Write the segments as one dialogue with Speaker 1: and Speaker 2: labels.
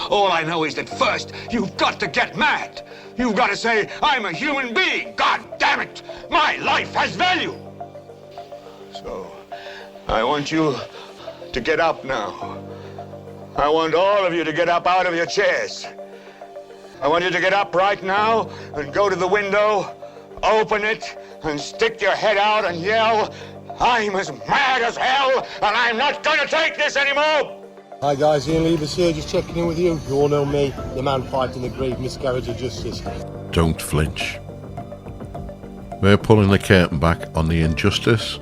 Speaker 1: All I know is that first, you've got to get mad. You've got to say, I'm a human being. God damn it. My life has value. So, I want you to get up now. I want all of you to get up out of your chairs. I want you to get up right now and go to the window, open it, and stick your head out and yell, I'm as mad as hell, and I'm not going to take this anymore.
Speaker 2: Hi guys, Ian Leivers here, just checking in with you. You all know me, the man fighting the grave miscarriage of justice.
Speaker 3: Don't flinch. We're pulling the curtain back on the injustice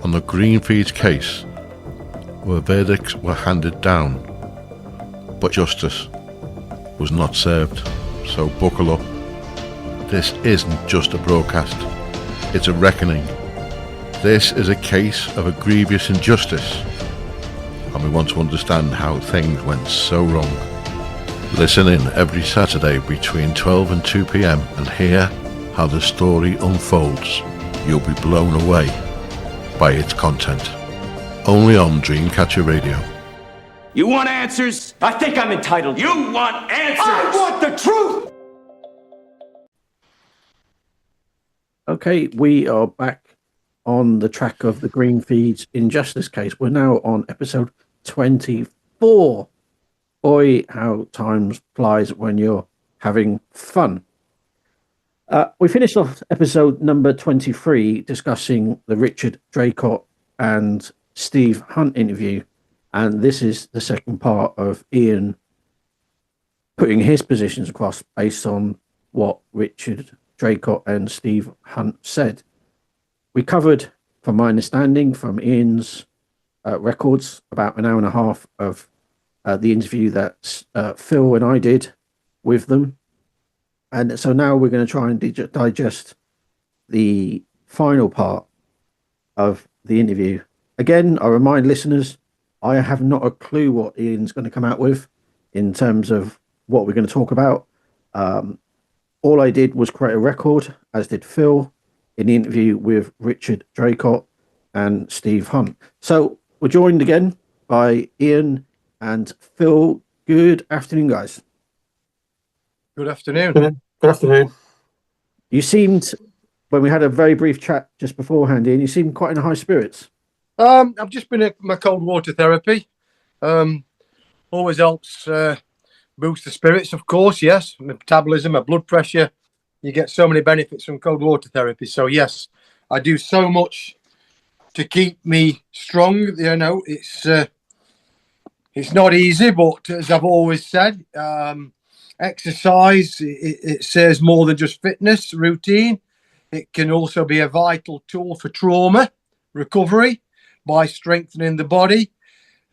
Speaker 3: on the Greenfeeds case, where verdicts were handed down, but justice was not served. So buckle up. This isn't just a broadcast, it's a reckoning. This is a case of a grievous injustice, and we want to understand how things went so wrong. Listen in every Saturday between 12 and 2 p.m. and hear how the story unfolds. You'll be blown away by its content. Only on Dreamcatcher Radio.
Speaker 4: You want answers?
Speaker 5: I think I'm entitled.
Speaker 4: You want answers?
Speaker 5: I want the truth!
Speaker 6: Okay, we are back on the track of the Greenfeeds Injustice case. We're now on episode 24. Boy, how time flies when you're having fun. We finished off episode number 23 discussing the Richard Draycot and Steve Hunt interview. And this is the second part of Ian putting his positions across based on what Richard Draycot and Steve Hunt said. We covered, from my understanding, from Ian's records, about an hour and a half of the interview that Phil and I did with them. And so now we're going to try and digest the final part of the interview. Again, I remind listeners, I have not a clue what Ian's going to come out with in terms of what we're going to talk about. All I did was create a record, as did Phil, in the interview with Richard Draycot and Steve Hunt. So we're joined again by Ian and Phil. Good afternoon, guys.
Speaker 7: Good afternoon.
Speaker 2: Good afternoon.
Speaker 6: You seemed, when we had a very brief chat just beforehand, Ian, you seemed quite in high spirits.
Speaker 7: I've just been at my cold water therapy. Always helps boost the spirits, of course, yes. My metabolism, my blood pressure. You get so many benefits from cold water therapy. So, yes, I do so much to keep me strong. You know, it's not easy, but as I've always said, exercise, it says more than just fitness routine. It can also be a vital tool for trauma recovery by strengthening the body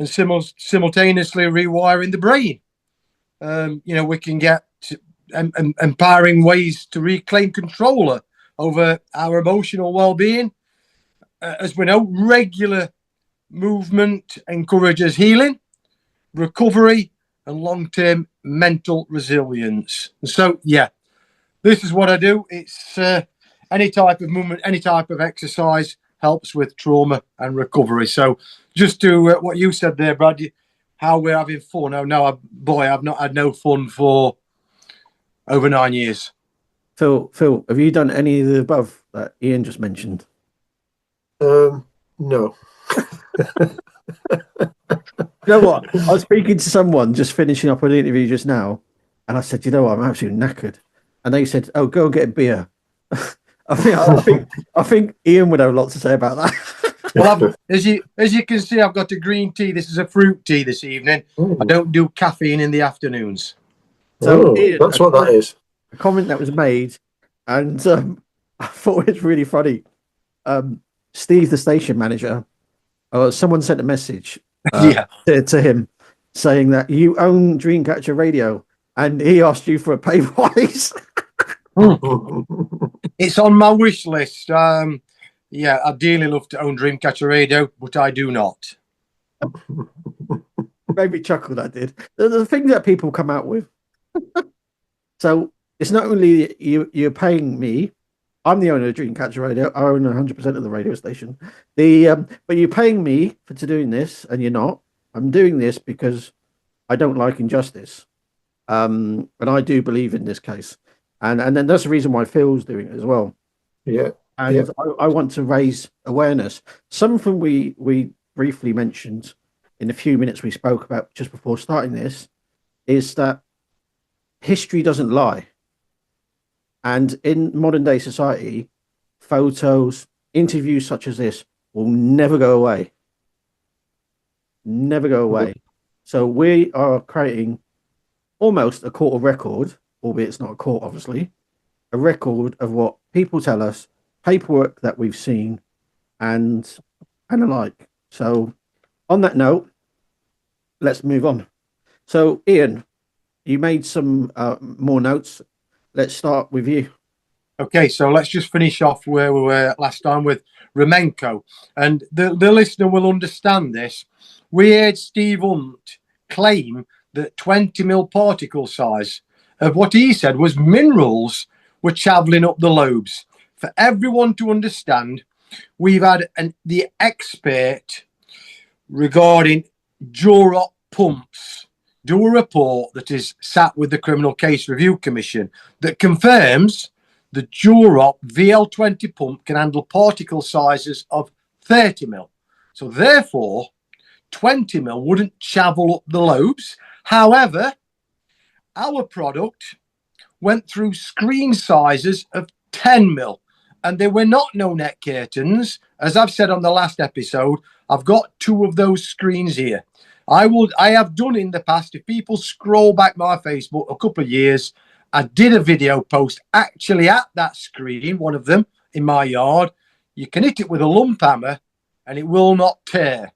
Speaker 7: and simultaneously rewiring the brain. We can get empowering ways to reclaim control over our emotional well-being. As we know, regular movement encourages healing, recovery, and long-term mental resilience. So, yeah, this is what I do. It's any type of movement, any type of exercise helps with trauma and recovery. So just to what you said there, Brad, how we're having fun. Oh, no, I've not had no fun for over 9 years.
Speaker 6: Phil, have you done any of the above that Ian just mentioned?
Speaker 2: No.
Speaker 6: You know what? I was speaking to someone just finishing up an interview just now, and I said, you know what, I'm absolutely knackered. And they said, oh, go and get a beer. I think Ian would have a lot to say about that.
Speaker 7: Well, as you can see, I've got a green tea. This is a fruit tea this evening. Ooh. I don't do caffeine in the afternoons.
Speaker 6: So Ian,
Speaker 2: that's what that is.
Speaker 6: A comment that was made, and I thought it was really funny. Steve, the station manager, someone sent a message to him saying that you own Dreamcatcher Radio, and he asked you for a pay rise.
Speaker 7: It's on my wish list. I'd dearly love to own Dreamcatcher Radio, but I do not.
Speaker 6: Made me chuckle, that did. The thing that people come out with. So it's not only you're paying me. I'm the owner of Dreamcatcher Radio. I own 100% of the radio station. But you're paying me for doing this, and you're not. I'm doing this because I don't like injustice. And I do believe in this case, and then that's the reason why Phil's doing it as well.
Speaker 2: Yeah.
Speaker 6: And
Speaker 2: Yeah.
Speaker 6: I want to raise awareness. Something we briefly mentioned in the few minutes we spoke about just before starting this is that history doesn't lie. And in modern day society, photos, interviews such as this will never go away. Never go away. So we are creating almost a court of record, albeit it's not a court, obviously, a record of what people tell us, paperwork that we've seen, and the like. So on that note, let's move on. So Ian, you made some more notes. Let's start with you.
Speaker 7: Okay, so let's just finish off where we were last time with Remenko. And the listener will understand this. We heard Steve Hunt claim that 20 mil particle size of what he said was minerals were travelling up the lobes. For everyone to understand, we've had the expert regarding Durop pumps do a report that is sat with the Criminal Case Review Commission that confirms the Durop VL20 pump can handle particle sizes of 30 mil. So therefore, 20 mil wouldn't travel up the lobes. However, our product went through screen sizes of 10 mil, and they were not no neck curtains. As I've said on the last episode, I've got 2 of those screens here. I have done in the past, if people scroll back my Facebook a couple of years, I did a video post actually at that screen, one of them in my yard. You can hit it with a lump hammer and it will not tear.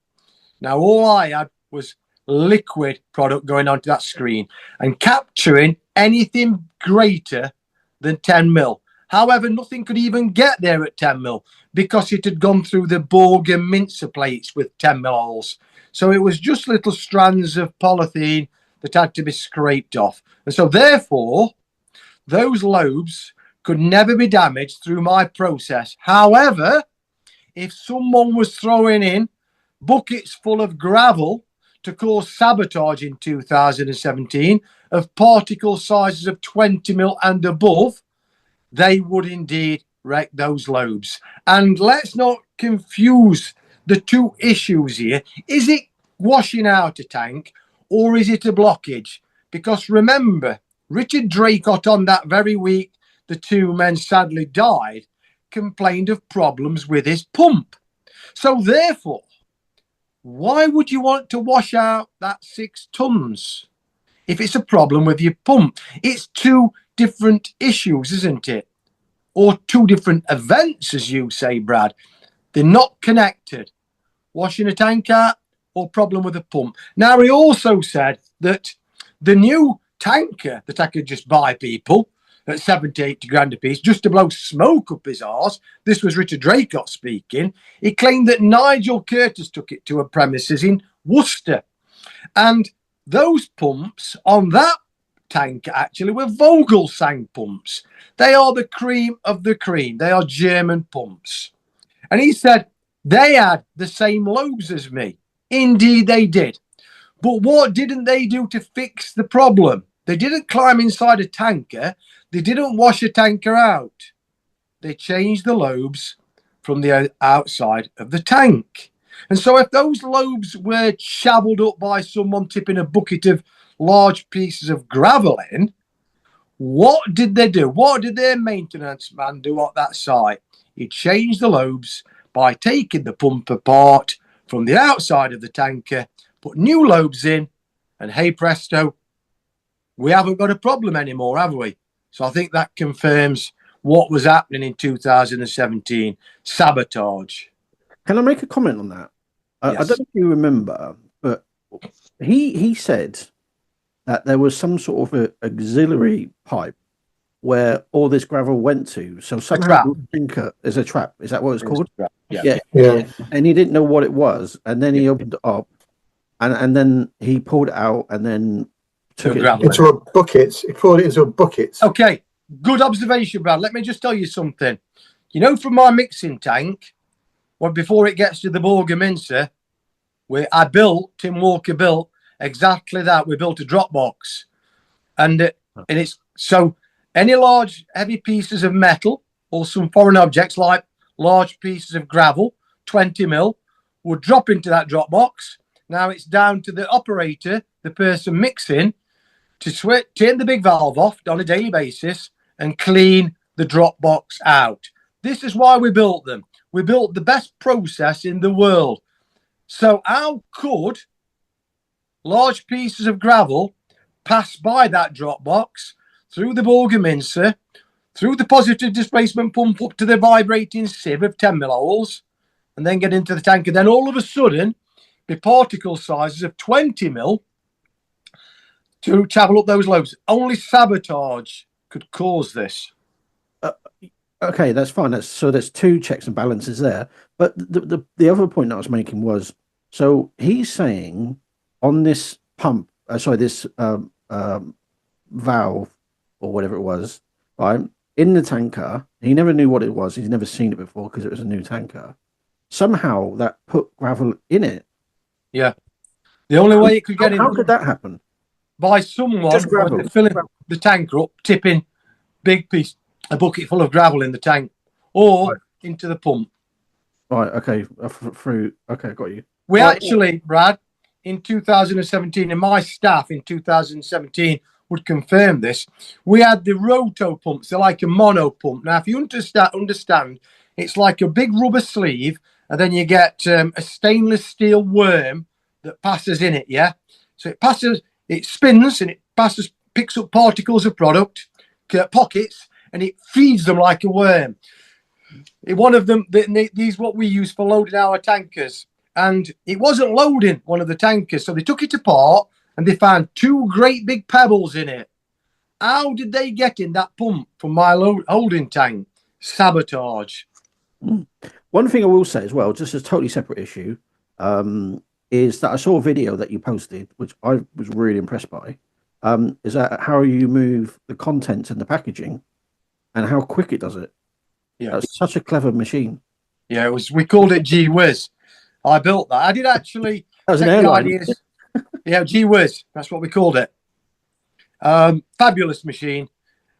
Speaker 7: Now, all I had was liquid product going onto that screen and capturing anything greater than 10 mil. However, nothing could even get there at 10 mil because it had gone through the Borger mincer plates with 10 mil holes. So it was just little strands of polythene that had to be scraped off. And so therefore, those lobes could never be damaged through my process. However, if someone was throwing in buckets full of gravel to cause sabotage in 2017 of particle sizes of 20 mil and above, they would indeed wreck those lobes. And let's not confuse the two issues here. Is it washing out a tank or is it a blockage? Because remember, Richard Draycot on that very week, the 2 men sadly died, complained of problems with his pump. So therefore, why would you want to wash out that 6 tons if it's a problem with your pump? It's 2 different issues, isn't it? Or 2 different events, as you say, Brad. They're not connected. Washing a tank out or problem with a pump. Now, he also said that the new tanker that I could just buy people at 70, 80 grand a piece just to blow smoke up his arse. This was Richard Draycott speaking. He claimed that Nigel Curtis took it to a premises in Worcester. And those pumps on that tanker actually were Vogelsang pumps. They are the cream of the cream. They are German pumps. And he said they had the same lobes as me. Indeed, they did. But what didn't they do to fix the problem? They didn't climb inside a tanker. They didn't wash a tanker out. They changed the lobes from the outside of the tank. And so if those lobes were shovelled up by someone tipping a bucket of large pieces of gravel in, what did they do? What did their maintenance man do at that site? He changed the lobes by taking the pump apart from the outside of the tanker, put new lobes in, and hey presto, we haven't got a problem anymore, have we? So I think that confirms what was happening in 2017, sabotage.
Speaker 6: Can I make a comment on that?
Speaker 7: Yes.
Speaker 6: I don't know if you remember, but he said that there was some sort of a auxiliary pipe where all this gravel went to. So somehow there's a trap. Is that what it's called?
Speaker 7: Yeah.
Speaker 6: And he didn't know what it was. And then he opened it up and then he pulled it out and then took it
Speaker 2: into a bucket. He poured it into a bucket.
Speaker 7: Okay, good observation, Brad. Let me just tell you something. You know, from my mixing tank, well, before it gets to the Borger mincer, where Tim Walker built exactly that. We built a drop box. and it's so any large heavy pieces of metal or some foreign objects like large pieces of gravel, 20 mil, would drop into that drop box. Now it's down to the operator, the person mixing, to turn the big valve off on a daily basis and clean the drop box out. This is why we built them. We built the best process in the world. So how could large pieces of gravel pass by that drop box, through the Borger through the positive displacement pump up to the vibrating sieve of 10 mil holes, and then get into the tanker? Then all of a sudden, the particle sizes of 20 mil to travel up those loads. Only sabotage could cause this.
Speaker 6: Okay, that's fine. So there's two checks and balances there. But the other point that I was making was, so he's saying on this pump, this valve or whatever it was, right, in the tanker, he never knew what it was. He's never seen it before because it was a new tanker. Somehow that put gravel in it.
Speaker 7: Yeah. The only way it could get in.
Speaker 6: How could that happen?
Speaker 7: By someone filling the tanker up, tipping a bucket full of gravel in the tank or into the pump.
Speaker 6: Right, okay. Okay, got you.
Speaker 7: We actually, Brad, in 2017, and my staff in 2017 would confirm this, we had the roto pumps. They're like a mono pump. Now, if you understand, it's like a big rubber sleeve, and then you get a stainless steel worm that passes in it, yeah? So it spins, and it picks up particles of product, pockets, and it feeds them like a worm. One of them, these what we use for loading our tankers, and it wasn't loading one of the tankers, so they took it apart and they found two great big pebbles in it. How did they get in that pump from my holding tank? Sabotage.
Speaker 6: One thing I will say as well, just a totally separate issue, is that I saw a video that you posted, which I was really impressed by, is that how you move the contents in the packaging and how quick it does it. Yeah, it's such a clever machine.
Speaker 7: Yeah, it was. We called it Gee Whiz. I built that. I did actually.
Speaker 6: That was an airline.
Speaker 7: Yeah, Gee Whiz. That's what we called it. Fabulous machine.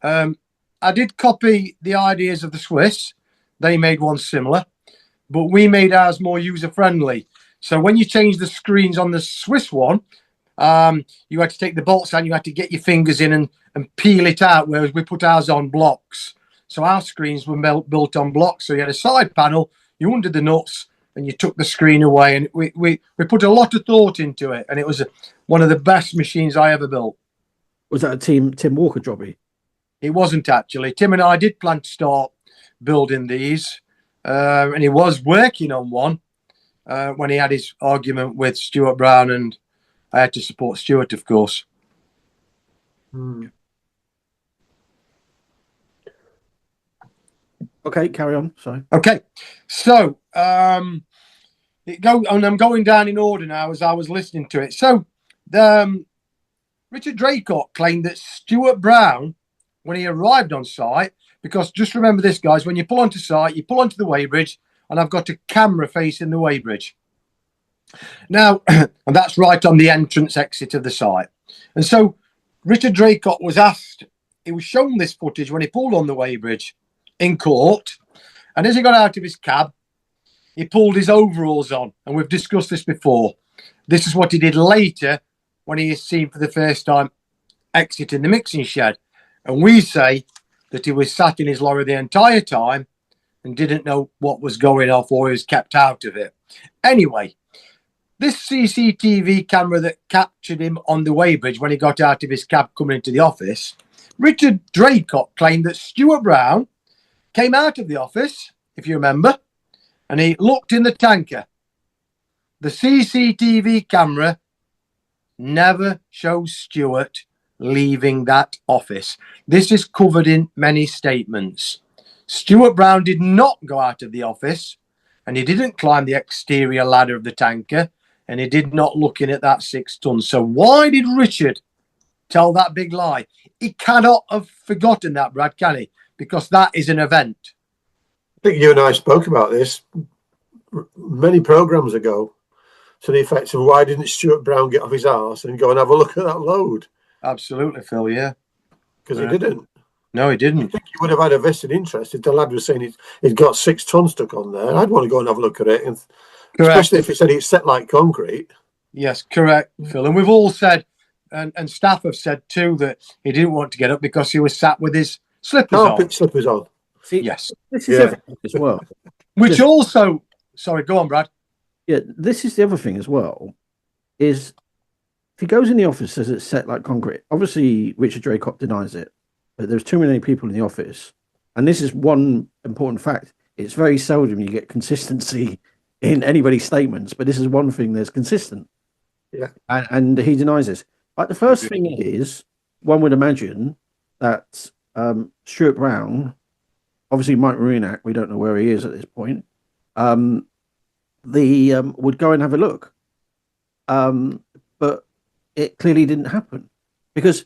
Speaker 7: I did copy the ideas of the Swiss. They made one similar, but we made ours more user friendly. So when you change the screens on the Swiss one, you had to take the bolts out. You had to get your fingers in and peel it out. Whereas we put ours on blocks. So our screens were built on blocks. So you had a side panel, you undid the nuts, and you took the screen away. And we put a lot of thought into it. And it was one of the best machines I ever built.
Speaker 6: Was that a Tim Walker jobby?
Speaker 7: It wasn't actually. Tim and I did plan to start building these. And he was working on one when he had his argument with Stuart Brown. And I had to support Stuart, of course.
Speaker 6: Okay, carry on. Sorry.
Speaker 7: Okay, so and I'm going down in order now as I was listening to it. So, Richard Draycot claimed that Stuart Brown, when he arrived on site, because just remember this, guys, when you pull onto site, you pull onto the weighbridge, and I've got a camera facing the weighbridge. Now, and that's right on the entrance exit of the site. And so, Richard Draycot was asked, he was shown this footage when he pulled on the weighbridge in court, and as he got out of his cab, he pulled his overalls on, and we've discussed this before. This is what he did later when he is seen for the first time exiting the mixing shed, and we say that he was sat in his lorry the entire time and didn't know what was going off, or he was kept out of it. Anyway, this CCTV camera that captured him on the weighbridge when he got out of his cab coming into the office, Richard Draycot claimed that Stuart Brown came out of the office, if you remember, and he looked in the tanker. The CCTV camera never shows Stuart leaving that office. This is covered in many statements. Stuart Brown did not go out of the office, and he didn't climb the exterior ladder of the tanker, and he did not look in at that 6 tons. So why did Richard tell that big lie? He cannot have forgotten that, Brad, can he? Because that is an event.
Speaker 8: I think you and I spoke about this many programs ago, to the effect of why didn't Stuart Brown get off his arse and go and have a look at that load?
Speaker 7: Absolutely, Phil. Yeah.
Speaker 8: Because he didn't.
Speaker 7: No, he
Speaker 8: I
Speaker 7: didn't.
Speaker 8: think he would have had a vested interest if the lad was saying he'd got 6 tons stuck on there. I'd want to go and have a look at it, and
Speaker 7: Correct.
Speaker 8: especially if he said it's set like concrete.
Speaker 7: Yes, correct, Phil. And we've all said, and staff have said too, that he didn't want to get up because he was sat with his slippers on.
Speaker 8: Slippers on.
Speaker 6: See,
Speaker 7: Yes.
Speaker 6: this is the other thing as well.
Speaker 7: Which also, sorry, go on, Brad.
Speaker 6: Yeah, this is the other thing as well. Is if he goes in the office says it's set like concrete. Obviously, Richard Draycot denies it, but there's too many people in the office, and this is one important fact. It's very seldom you get consistency in anybody's statements, but this is one thing that's consistent.
Speaker 8: Yeah,
Speaker 6: and he denies this. Like the first thing is, one would imagine that Stuart Brown, obviously Mike Marinac, we don't know where he is at this point, would go and have a look. But it clearly didn't happen because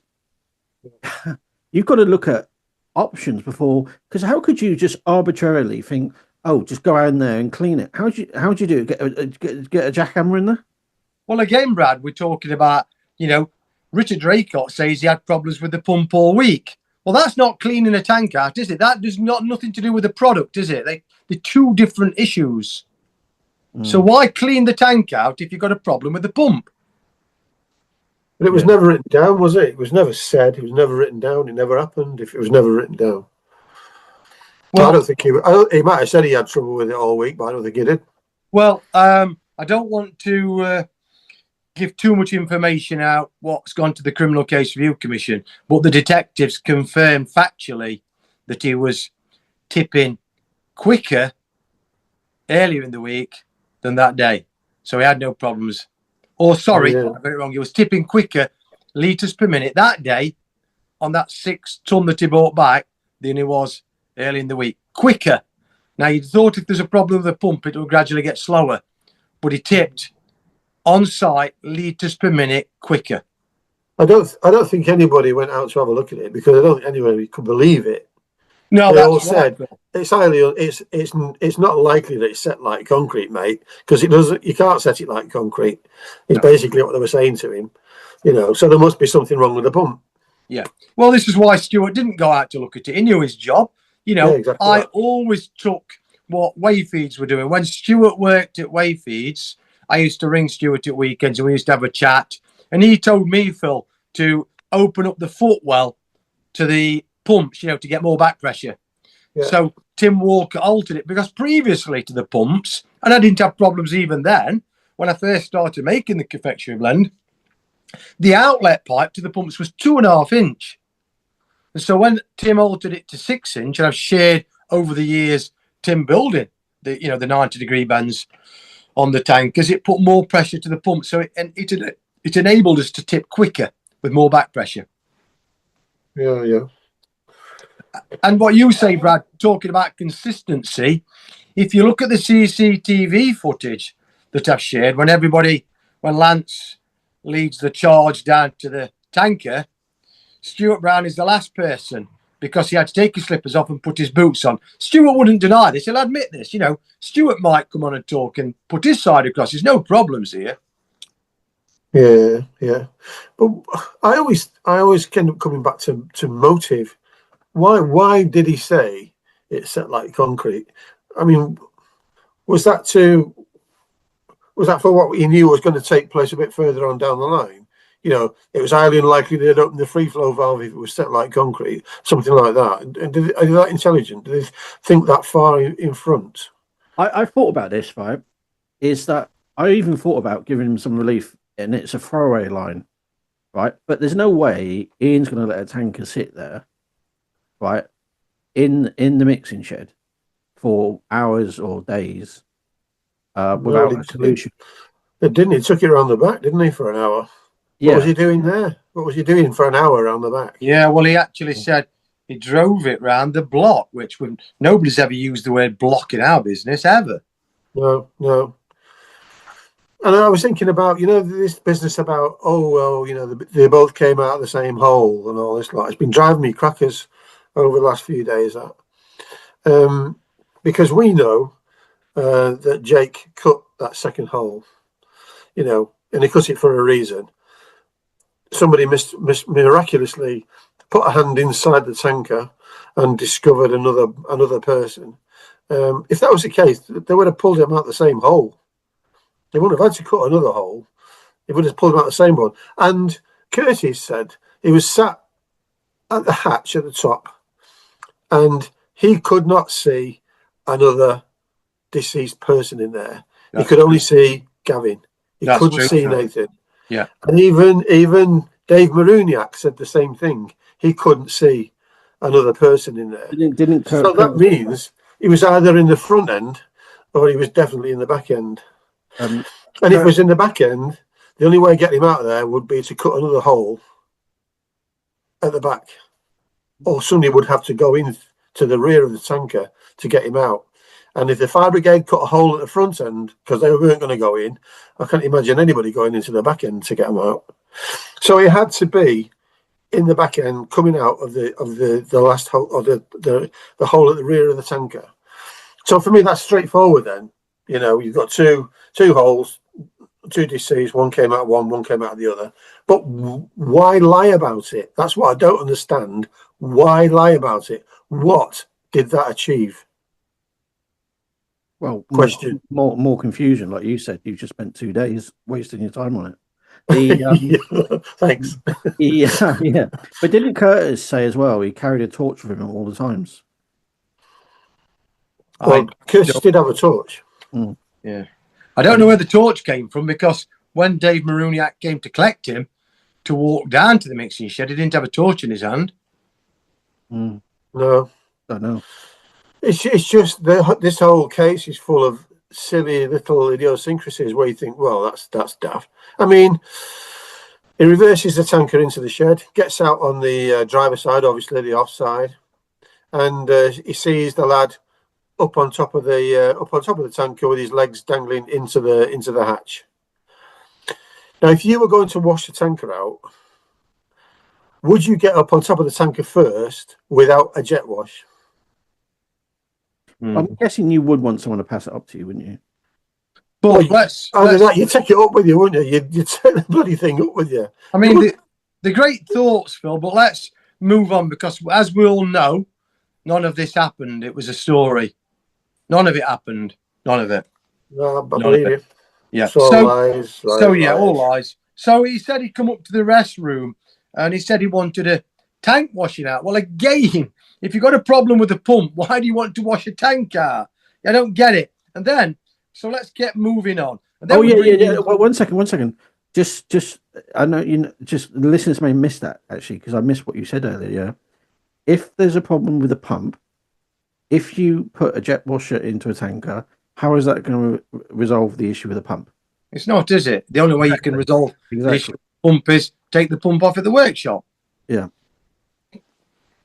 Speaker 6: you've got to look at options before. Because how could you just arbitrarily think, oh, just go out in there and clean it? How'd you do it? Get a jackhammer in there?
Speaker 7: Well, again, Brad, we're talking about, Richard Draycott says he had problems with the pump all week. Well, that's not cleaning a tank out, is it? That does nothing to do with the product, is it? They're two different issues. So why clean the tank out if you've got a problem with the pump?
Speaker 8: but it was never written down, was it? It was never said. It was never written down. It never happened. If it was never written down, well, I don't think he might have said he had trouble with it all week, but I don't think he did.
Speaker 7: Well, I don't want to give too much information out what's gone to the Criminal Case Review Commission, but the detectives confirmed factually that he was tipping quicker earlier in the week than that day. So he had no problems. Or sorry, I got it wrong. He was tipping quicker litres per minute that day on that 6 ton that he brought back than he was early in the week. Quicker. Now, you'd thought if there's a problem with the pump, it will gradually get slower. But he tipped on site litres per minute quicker.
Speaker 8: I don't think anybody went out to have a look at it because I don't think anybody could believe it.
Speaker 7: No,
Speaker 8: they
Speaker 7: that's
Speaker 8: all said it's not likely that it's set like concrete, mate, because it doesn't. You can't set it like concrete. It's basically what they were saying to him, So there must be something wrong with the pump.
Speaker 7: Yeah. Well, this is why Stuart didn't go out to look at it. He knew his job.
Speaker 8: Exactly
Speaker 7: I always took what Wayfeeds were doing. When Stuart worked at Wayfeeds, I used to ring Stuart at weekends and we used to have a chat. And he told me, Phil, to open up the footwell to the pumps, to get more back pressure. Yeah. So Tim Walker altered it because previously to the pumps, and I didn't have problems even then, when I first started making the confectionery blend, the outlet pipe to the pumps was 2.5 inch. And so when Tim altered it to 6 inch, and I've shared over the years Tim building the 90-degree bends on the tank, because it put more pressure to the pump. So it enabled us to tip quicker with more back pressure.
Speaker 8: Yeah.
Speaker 7: And what you say, Brad, talking about consistency, if you look at the CCTV footage that I've shared, when Lance leads the charge down to the tanker, Stuart Brown is the last person because he had to take his slippers off and put his boots on. Stuart wouldn't deny this. He'll admit this. Stuart might come on and talk and put his side across. There's no problems here.
Speaker 8: Yeah. But I always end up coming back to motive. Why did he say it's set like concrete? I mean, was that for what he knew was going to take place a bit further on down the line? It was highly unlikely they'd open the free flow valve if it was set like concrete, something like that. And are they that intelligent? Do they think that far in front?
Speaker 6: I thought about this, right? Is that I even thought about giving him some relief, and it's a throwaway line, right? But there's no way Ian's going to let a tanker sit there, right, in the mixing shed for hours or days without a solution.
Speaker 8: He took it around the back, didn't he, for an hour? Yeah. What was he doing there? What was he doing for an hour around the back?
Speaker 7: Yeah, well, he actually said he drove it round the block, which nobody's ever used the word block in our business, ever.
Speaker 8: No. And I was thinking about, this business about, they both came out of the same hole and all this lot. It's been driving me crackers over the last few days, because we know that Jake cut that second hole, and he cut it for a reason. somebody miraculously put a hand inside the tanker and discovered another person. If that was the case, they would have pulled him out the same hole. They wouldn't have had to cut another hole. They would have pulled him out the same one. And Curtis said he was sat at the hatch at the top, and he could not see another deceased person in there. He could only see Gavin. He couldn't see Nathan.
Speaker 7: Yeah.
Speaker 8: And even Dave Maruniak said the same thing. He couldn't see another person in there. So that means he was either in the front end or he was definitely in the back end. And if it was in the back end, the only way to get him out of there would be to cut another hole at the back. Or somebody would have to go in to the rear of the tanker to get him out. And if the fire brigade cut a hole at the front end, because they weren't going to go in, I can't imagine anybody going into the back end to get him out. So he had to be in the back end, coming out of the last hole, or the hole at the rear of the tanker. So for me, that's straightforward. Then you've got two holes, two deceased. One came out of one came out of the other. But why lie about it? That's what I don't understand. Why lie about it? What did that achieve?
Speaker 6: Well,
Speaker 8: question.
Speaker 6: More confusion, like you said. You've just spent 2 days wasting your time on it.
Speaker 8: Thanks.
Speaker 6: Yeah. But didn't Curtis say as well he carried a torch with him at all the times?
Speaker 8: Well, Curtis did have a torch.
Speaker 7: Yeah. I don't know where the torch came from, because when Dave Maruniak came to collect him to walk down to the mixing shed, he didn't have a torch in his hand.
Speaker 8: No.
Speaker 6: I don't know.
Speaker 8: It's just this whole case is full of silly little idiosyncrasies where you think, well, that's daft. I mean, he reverses the tanker into the shed, gets out on the driver's side, obviously the offside, and he sees the lad up on top of the tanker with his legs dangling into the hatch. Now, if you were going to wash the tanker out, would you get up on top of the tanker first without a jet wash?
Speaker 6: I'm guessing you would want someone to pass it up to you, wouldn't you?
Speaker 7: But
Speaker 8: you take it up with you, wouldn't you? You take the bloody thing up with you.
Speaker 7: I mean, the great thoughts, Phil, but let's move on, because as we all know, none of this happened. It was a story. None of it happened. None of it.
Speaker 8: No, I believe you.
Speaker 7: Yeah.
Speaker 8: So lies.
Speaker 7: All lies. So he said he'd come up to the restroom and he said he wanted a tank washing out. Well, again, if you've got a problem with the pump, why do you want to wash a tank out? I don't get it. And then, so let's get moving on.
Speaker 6: Well, one second. Just I know just the listeners may miss that actually, because I missed what you said earlier. Yeah. If there's a problem with the pump, if you put a jet washer into a tanker, how is that going to resolve the issue with the pump?
Speaker 7: It's not, is it? The only way you can resolve the issue with the pump is take the pump off at the workshop.
Speaker 6: Yeah.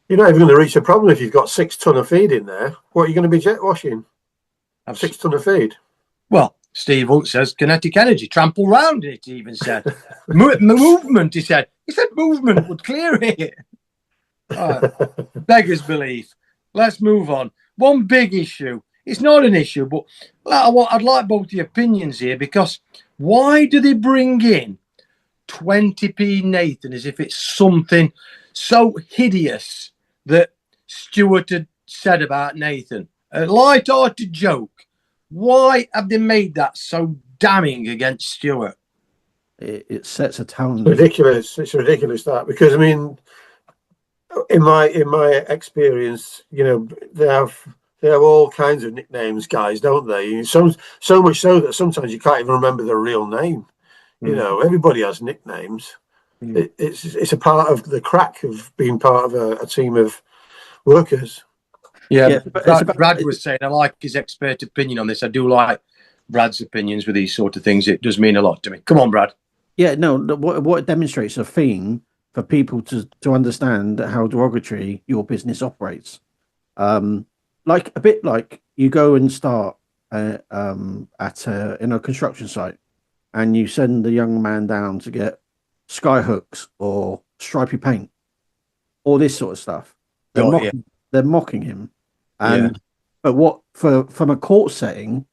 Speaker 8: You're not even going to reach a problem if you've got 6 ton of feed in there. What are you going to be jet washing? 6 ton of feed.
Speaker 7: Well, Steve Hunt says kinetic energy, trample round it, he even said. Movement, he said. He said movement would clear it. Beggars belief. Let's move on. One big issue. It's not an issue, but I'd like both the opinions here, because why do they bring in 20p Nathan as if it's something so hideous that Stuart had said about Nathan? A light-hearted joke. Why have they made that so damning against Stuart?
Speaker 6: It sets a tone.
Speaker 8: Ridiculous. It's ridiculous that, because I mean, in my experience, they have all kinds of nicknames, guys, don't they? So much so that sometimes you can't even remember their real name. Everybody has nicknames. It's a part of the crack of being part of a team of workers.
Speaker 7: Yeah, Brad was saying, I like his expert opinion on this. I do like Brad's opinions with these sort of things. It does mean a lot to me. Come on, Brad.
Speaker 6: Yeah, no, what it demonstrates a theme for people to understand how derogatory your business operates. Like a bit like you go and start in a construction site, and you send the young man down to get sky hooks or stripy paint, all this sort of stuff. They're mocking him, but from a court setting,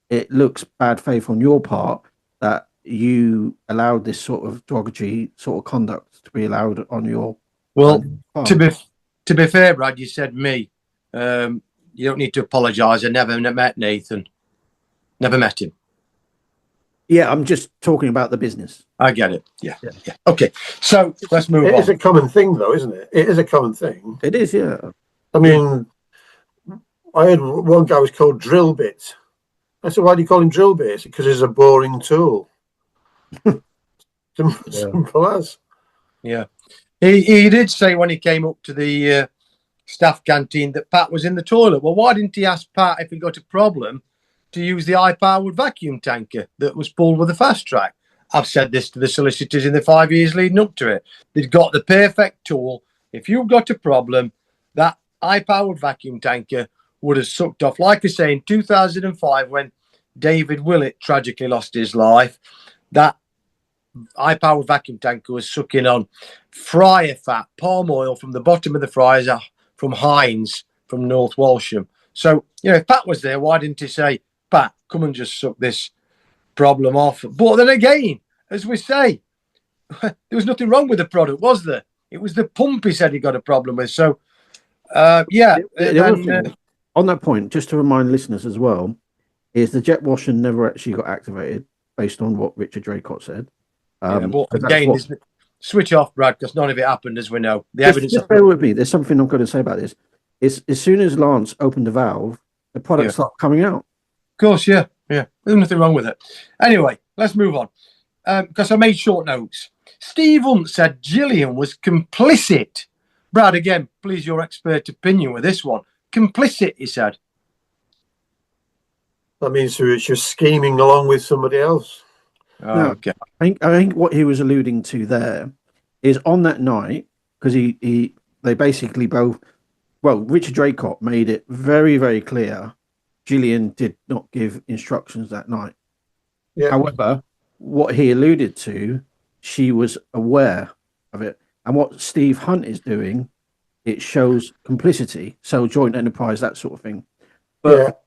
Speaker 6: it looks bad faith on your part that you allowed this sort of derogatory sort of conduct to be allowed on your
Speaker 7: Well,
Speaker 6: farm.
Speaker 7: to be fair, Brad, you said me. You don't need to apologise. I never met Nathan. Never met him.
Speaker 6: Yeah, I'm just talking about the business.
Speaker 7: I get it. Yeah. Okay, so let's move on.
Speaker 8: It is a common thing, though, isn't it? It is a common thing.
Speaker 6: It is, yeah.
Speaker 8: I mean, I had one guy was called Drill Bit. I said, why do you call him Drill Bit? Because it's a boring tool. Simple as.
Speaker 7: Yeah. He did say when he came up to the staff canteen that Pat was in the toilet. Well, why didn't he ask Pat if he got a problem to use the high-powered vacuum tanker that was pulled with a fast track? I've said this to the solicitors in the 5 years leading up to it. They've got the perfect tool. If you've got a problem, that high-powered vacuum tanker would have sucked off. Like I say, in 2005, when David Willett tragically lost his life, that high-powered vacuum tanker was sucking on fryer fat, palm oil from the bottom of the fryers from Heinz from North Walsham. So, if Pat was there, why didn't he say, Pat, come and just suck this problem off? But then again, as we say, there was nothing wrong with the product, was there? It was the pump he said he got a problem with. So, on
Speaker 6: that point, just to remind listeners as well, is the jet washer never actually got activated based on what Richard Draycott said.
Speaker 7: But again, switch off, Brad, because none of it happened, as we know. The evidence.
Speaker 6: Just bear with me. There's something I'm going to say about this. Is as soon as Lance opened the valve, the product started coming out.
Speaker 7: Of course, yeah. There's nothing wrong with it. Anyway, let's move on, because I made short notes. Steve Hunt said Gillian was complicit. Brad, again, please, your expert opinion with this one. Complicit, he said.
Speaker 8: That means she was scheming along with somebody else.
Speaker 7: Okay.
Speaker 6: I think what he was alluding to there is on that night, because they basically both, Richard Draycott made it very, very clear Gillian did not give instructions that night. Yeah. However, what he alluded to, she was aware of it. And what Steve Hunt is doing, it shows complicity, so joint enterprise, that sort of thing. But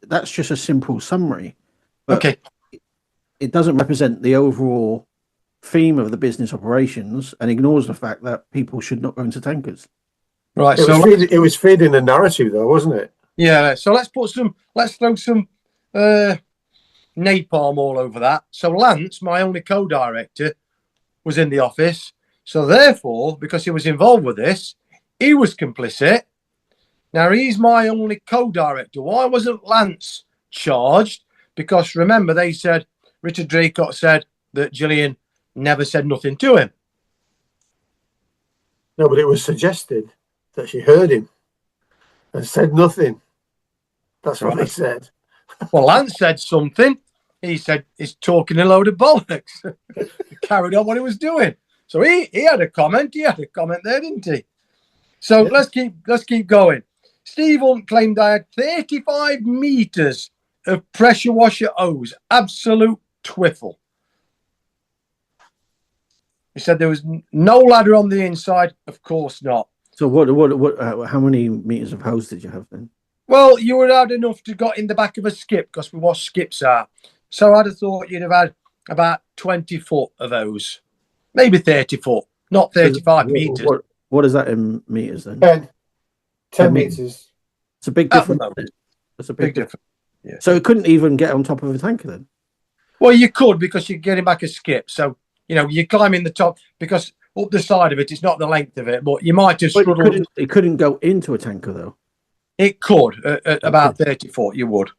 Speaker 6: that's just a simple summary. But it doesn't represent the overall theme of the business operations and ignores the fact that people should not go into tankers.
Speaker 7: Right.
Speaker 8: It was feeding the narrative, though, wasn't it?
Speaker 7: Yeah. So let's throw some napalm all over that. So Lance, my only co-director, was in the office. So therefore, because he was involved with this, he was complicit. Now he's my only co-director. Why wasn't Lance charged? Because remember, they said, Richard Draycott said that Gillian never said nothing to him.
Speaker 8: No, but it was suggested that she heard him and said nothing. That's what they said.
Speaker 7: Well, Lance said something. He said he's talking a load of bollocks. He carried on what he was doing. So he had a comment. He had a comment there, didn't he? So let's keep going. Steve Hunt claimed I had 35 meters of pressure washer hose. Absolute twiffle. He said there was no ladder on the inside. Of course not.
Speaker 6: So how many meters of hose did you have then?
Speaker 7: Well, you would have had enough to got in the back of a skip, because we what skips are. So I'd have thought you'd have had about 20 foot of those. Maybe 30 foot, not 35 meters.
Speaker 6: What is that in meters then?
Speaker 8: 10 meters.
Speaker 6: It's a big difference. It's a big difference. Yeah. So it couldn't even get on top of a tanker then?
Speaker 7: Well, you could, because you're getting back a skip. So, you're climbing the top, because up the side of it, it's not the length of it, but you might have struggled.
Speaker 6: It couldn't go into a tanker though.
Speaker 7: It could, at about 30 foot, you would.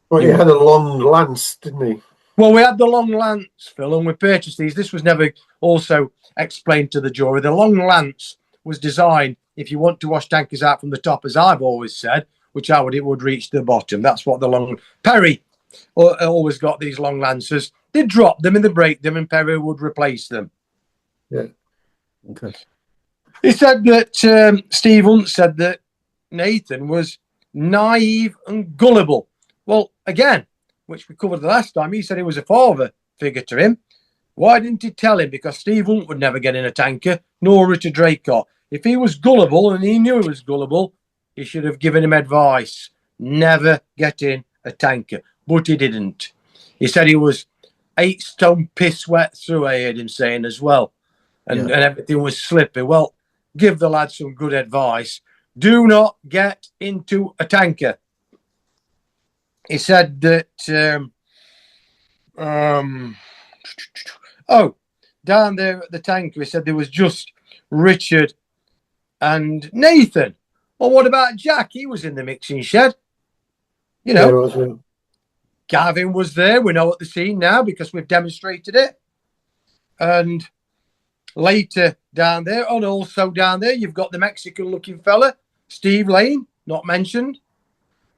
Speaker 8: Well, he had a long lance, didn't he?
Speaker 7: Well, we had the long lance, Phil, and we purchased these. This was never also explained to the jury. The long lance was designed, if you want to wash tankers out from the top, as I've always said, it would reach the bottom. That's what the long... Perry always got these long lances. They'd drop them and they'd break them, and Perry would replace them.
Speaker 8: Yeah.
Speaker 6: Okay.
Speaker 7: He said that, Steve Hunt said that Nathan was naive and gullible. Well, again, which we covered the last time, he said he was a father figure to him. Why didn't he tell him? Because Steve Hunt would never get in a tanker, nor Richard Draycott. If he was gullible and he knew he was gullible, he should have given him advice. Never get in a tanker. but he didn't. He said he was 8 stone piss wet through, I heard him saying as well. And everything was slippy. Well, give the lad some good advice. Do not get into a tanker. He said that, down there at the tanker, he said there was just Richard and Nathan. Well, what about Jack? He was in the mixing shed. You know, Gavin was there. We know at the scene now because we've demonstrated it. And later down there, and also down there, you've got the Mexican-looking fella, Steve Lane, not mentioned.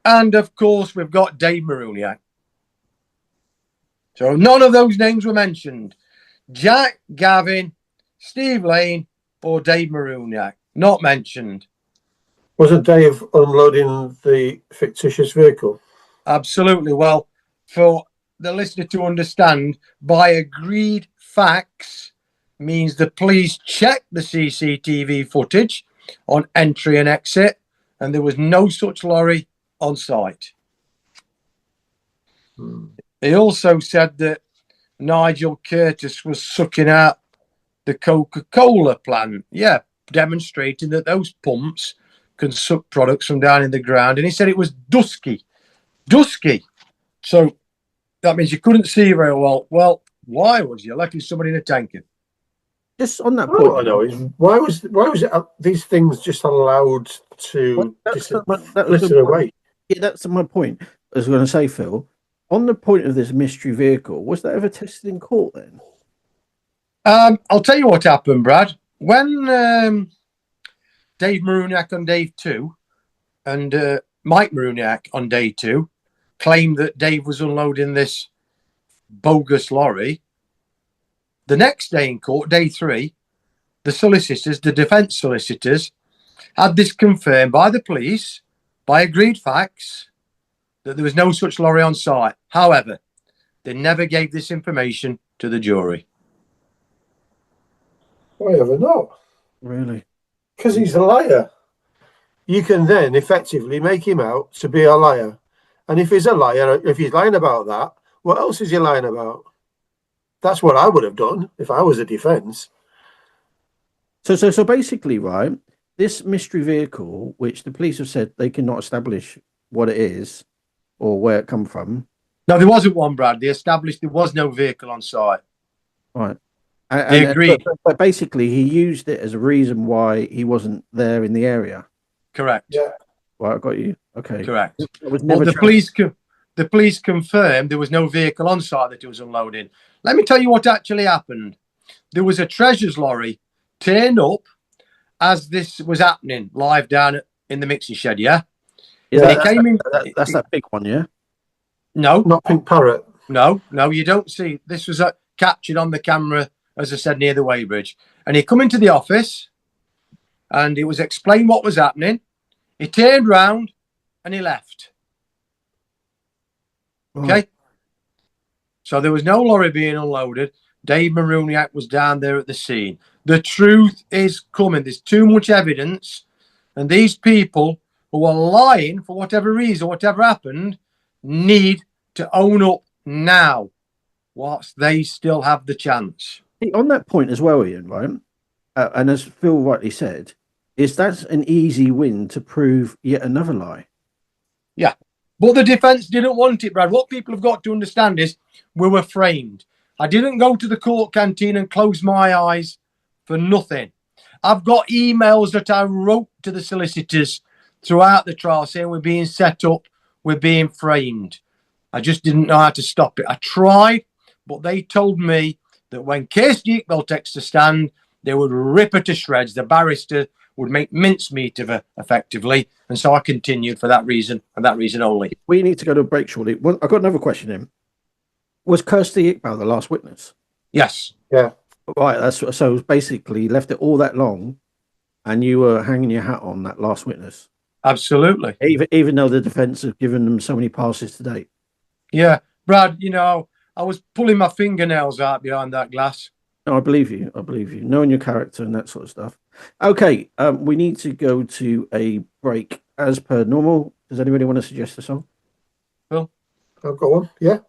Speaker 7: And, of course, we've got Dave Maruniak. So none of those names were mentioned. Jack, Gavin, Steve Lane, or Dave Maruniak, not mentioned.
Speaker 8: Wasn't Dave unloading the fictitious vehicle?
Speaker 7: Absolutely. Well, for the listener to understand, by agreed facts means the police checked the CCTV footage on entry and exit, and there was no such lorry on site. He also said that Nigel Curtis was sucking out the Coca-Cola plant. Yeah, demonstrating that those pumps can suck products from down in the ground. And he said it was dusky. So that means you couldn't see very well. Well, why was you letting somebody in a tanker?
Speaker 6: Just on that point,
Speaker 8: I know is why was it these things just allowed to flitter away?
Speaker 6: Yeah, that's my point. I was going to say, Phil, on the point of this mystery vehicle, was that ever tested in court then?
Speaker 7: I'll tell you what happened, Brad. When Dave Maruniak on day 2 and Mike Maruniak on day 2 claimed that Dave was unloading this bogus lorry, the next day in court, day 3, the defence solicitors, had this confirmed by the police, by agreed facts, that there was no such lorry on site. However, they never gave this information to the jury.
Speaker 8: Why ever not?
Speaker 6: Really?
Speaker 8: Because he's a liar. You can then effectively make him out to be a liar. And if he's a liar, if he's lying about that, what else is he lying about? That's what I would have done if I was a defence.
Speaker 6: So basically, right, this mystery vehicle, which the police have said they cannot establish what it is or where it come from.
Speaker 7: No, there wasn't one, Brad. They established there was no vehicle on site.
Speaker 6: Right.
Speaker 7: They agreed.
Speaker 6: But basically, he used it as a reason why he wasn't there in the area.
Speaker 7: Correct.
Speaker 8: Yeah.
Speaker 6: Right, I got you. Okay.
Speaker 7: Correct.
Speaker 6: The
Speaker 7: police confirmed there was no vehicle on site that it was unloading. Let me tell you what actually happened. There was a treasures lorry turned up as this was happening live down in the mixing shed, yeah?
Speaker 6: That's that big one, yeah?
Speaker 7: No.
Speaker 8: Not Pink Parrot.
Speaker 7: No, you don't see. This was captured on the camera, as I said, near the weighbridge. And he come into the office and it was explained what was happening. He turned round and he left. Okay? So there was no lorry being unloaded. Dave Maruniak was down there at the scene. The truth is coming. There's too much evidence. And these people who are lying for whatever reason, whatever happened, need to own up now whilst they still have the chance.
Speaker 6: On that point as well, Ian, right? And as Phil rightly said, is that an easy win to prove yet another lie?
Speaker 7: Yeah. But the defence didn't want it, Brad. What people have got to understand is we were framed. I didn't go to the court canteen and close my eyes for nothing. I've got emails that I wrote to the solicitors throughout the trial saying we're being set up, we're being framed. I just didn't know how to stop it. I tried, but they told me that when Case Geekbell takes the stand, they would rip her to shreds. The barrister would make mincemeat of her, effectively. And so I continued for that reason, and that reason only.
Speaker 6: We need to go to a break shortly. Well, I've got another question in. Was Kirsty Iqbal the last witness?
Speaker 7: Yes.
Speaker 8: Yeah.
Speaker 6: Right, so basically left it all that long and you were hanging your hat on that last witness.
Speaker 7: Absolutely.
Speaker 6: Even though the defence have given them so many passes to date.
Speaker 7: Yeah. Brad, I was pulling my fingernails out behind that glass.
Speaker 6: No, I believe you. Knowing your character and that sort of stuff. Okay, we need to go to a break as per normal. Does anybody want to suggest a song?
Speaker 7: Phil?
Speaker 8: I've got one. Yeah.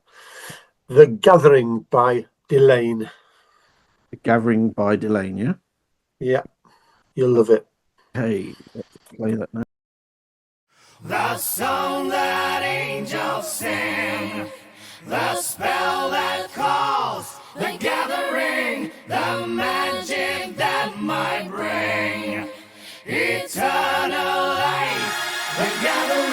Speaker 8: The Gathering by Delane.
Speaker 6: The Gathering by Delane, yeah?
Speaker 8: Yeah. You'll love it.
Speaker 6: Okay, let's play that now.
Speaker 9: The song that angels sing, the spell that calls, the gathering, the magic that might bring eternal life, the gathering.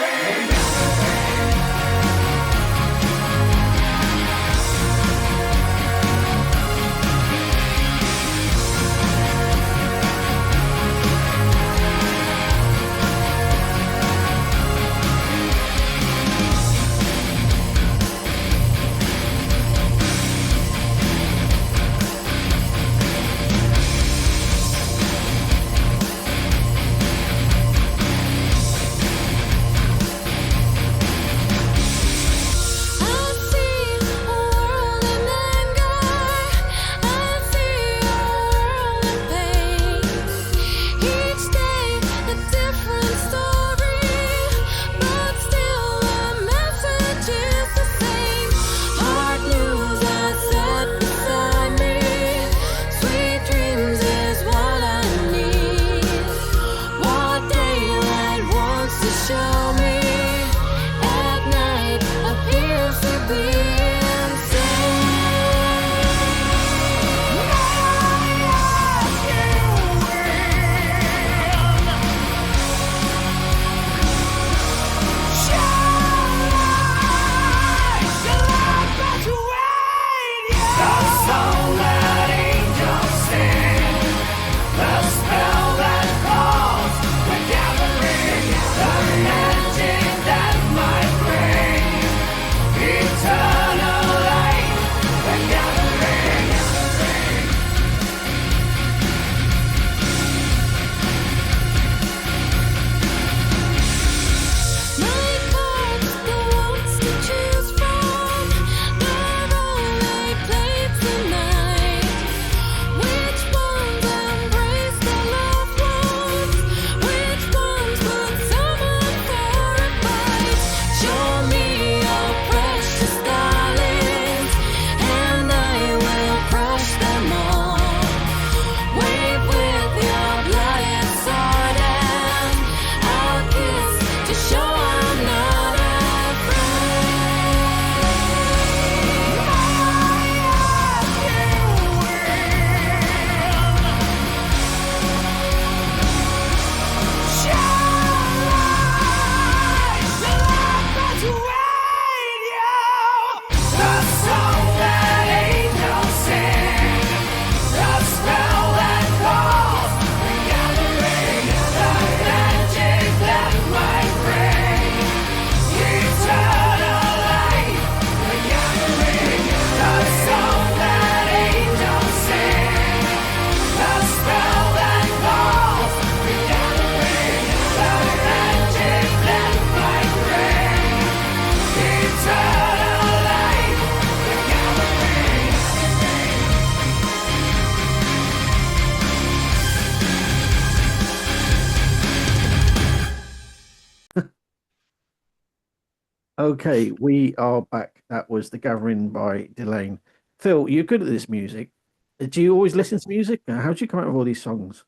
Speaker 6: Okay, we are back. That was The Gathering by Delane. Phil, you're good at this music. Do you always listen to music? How do you come up with all these songs?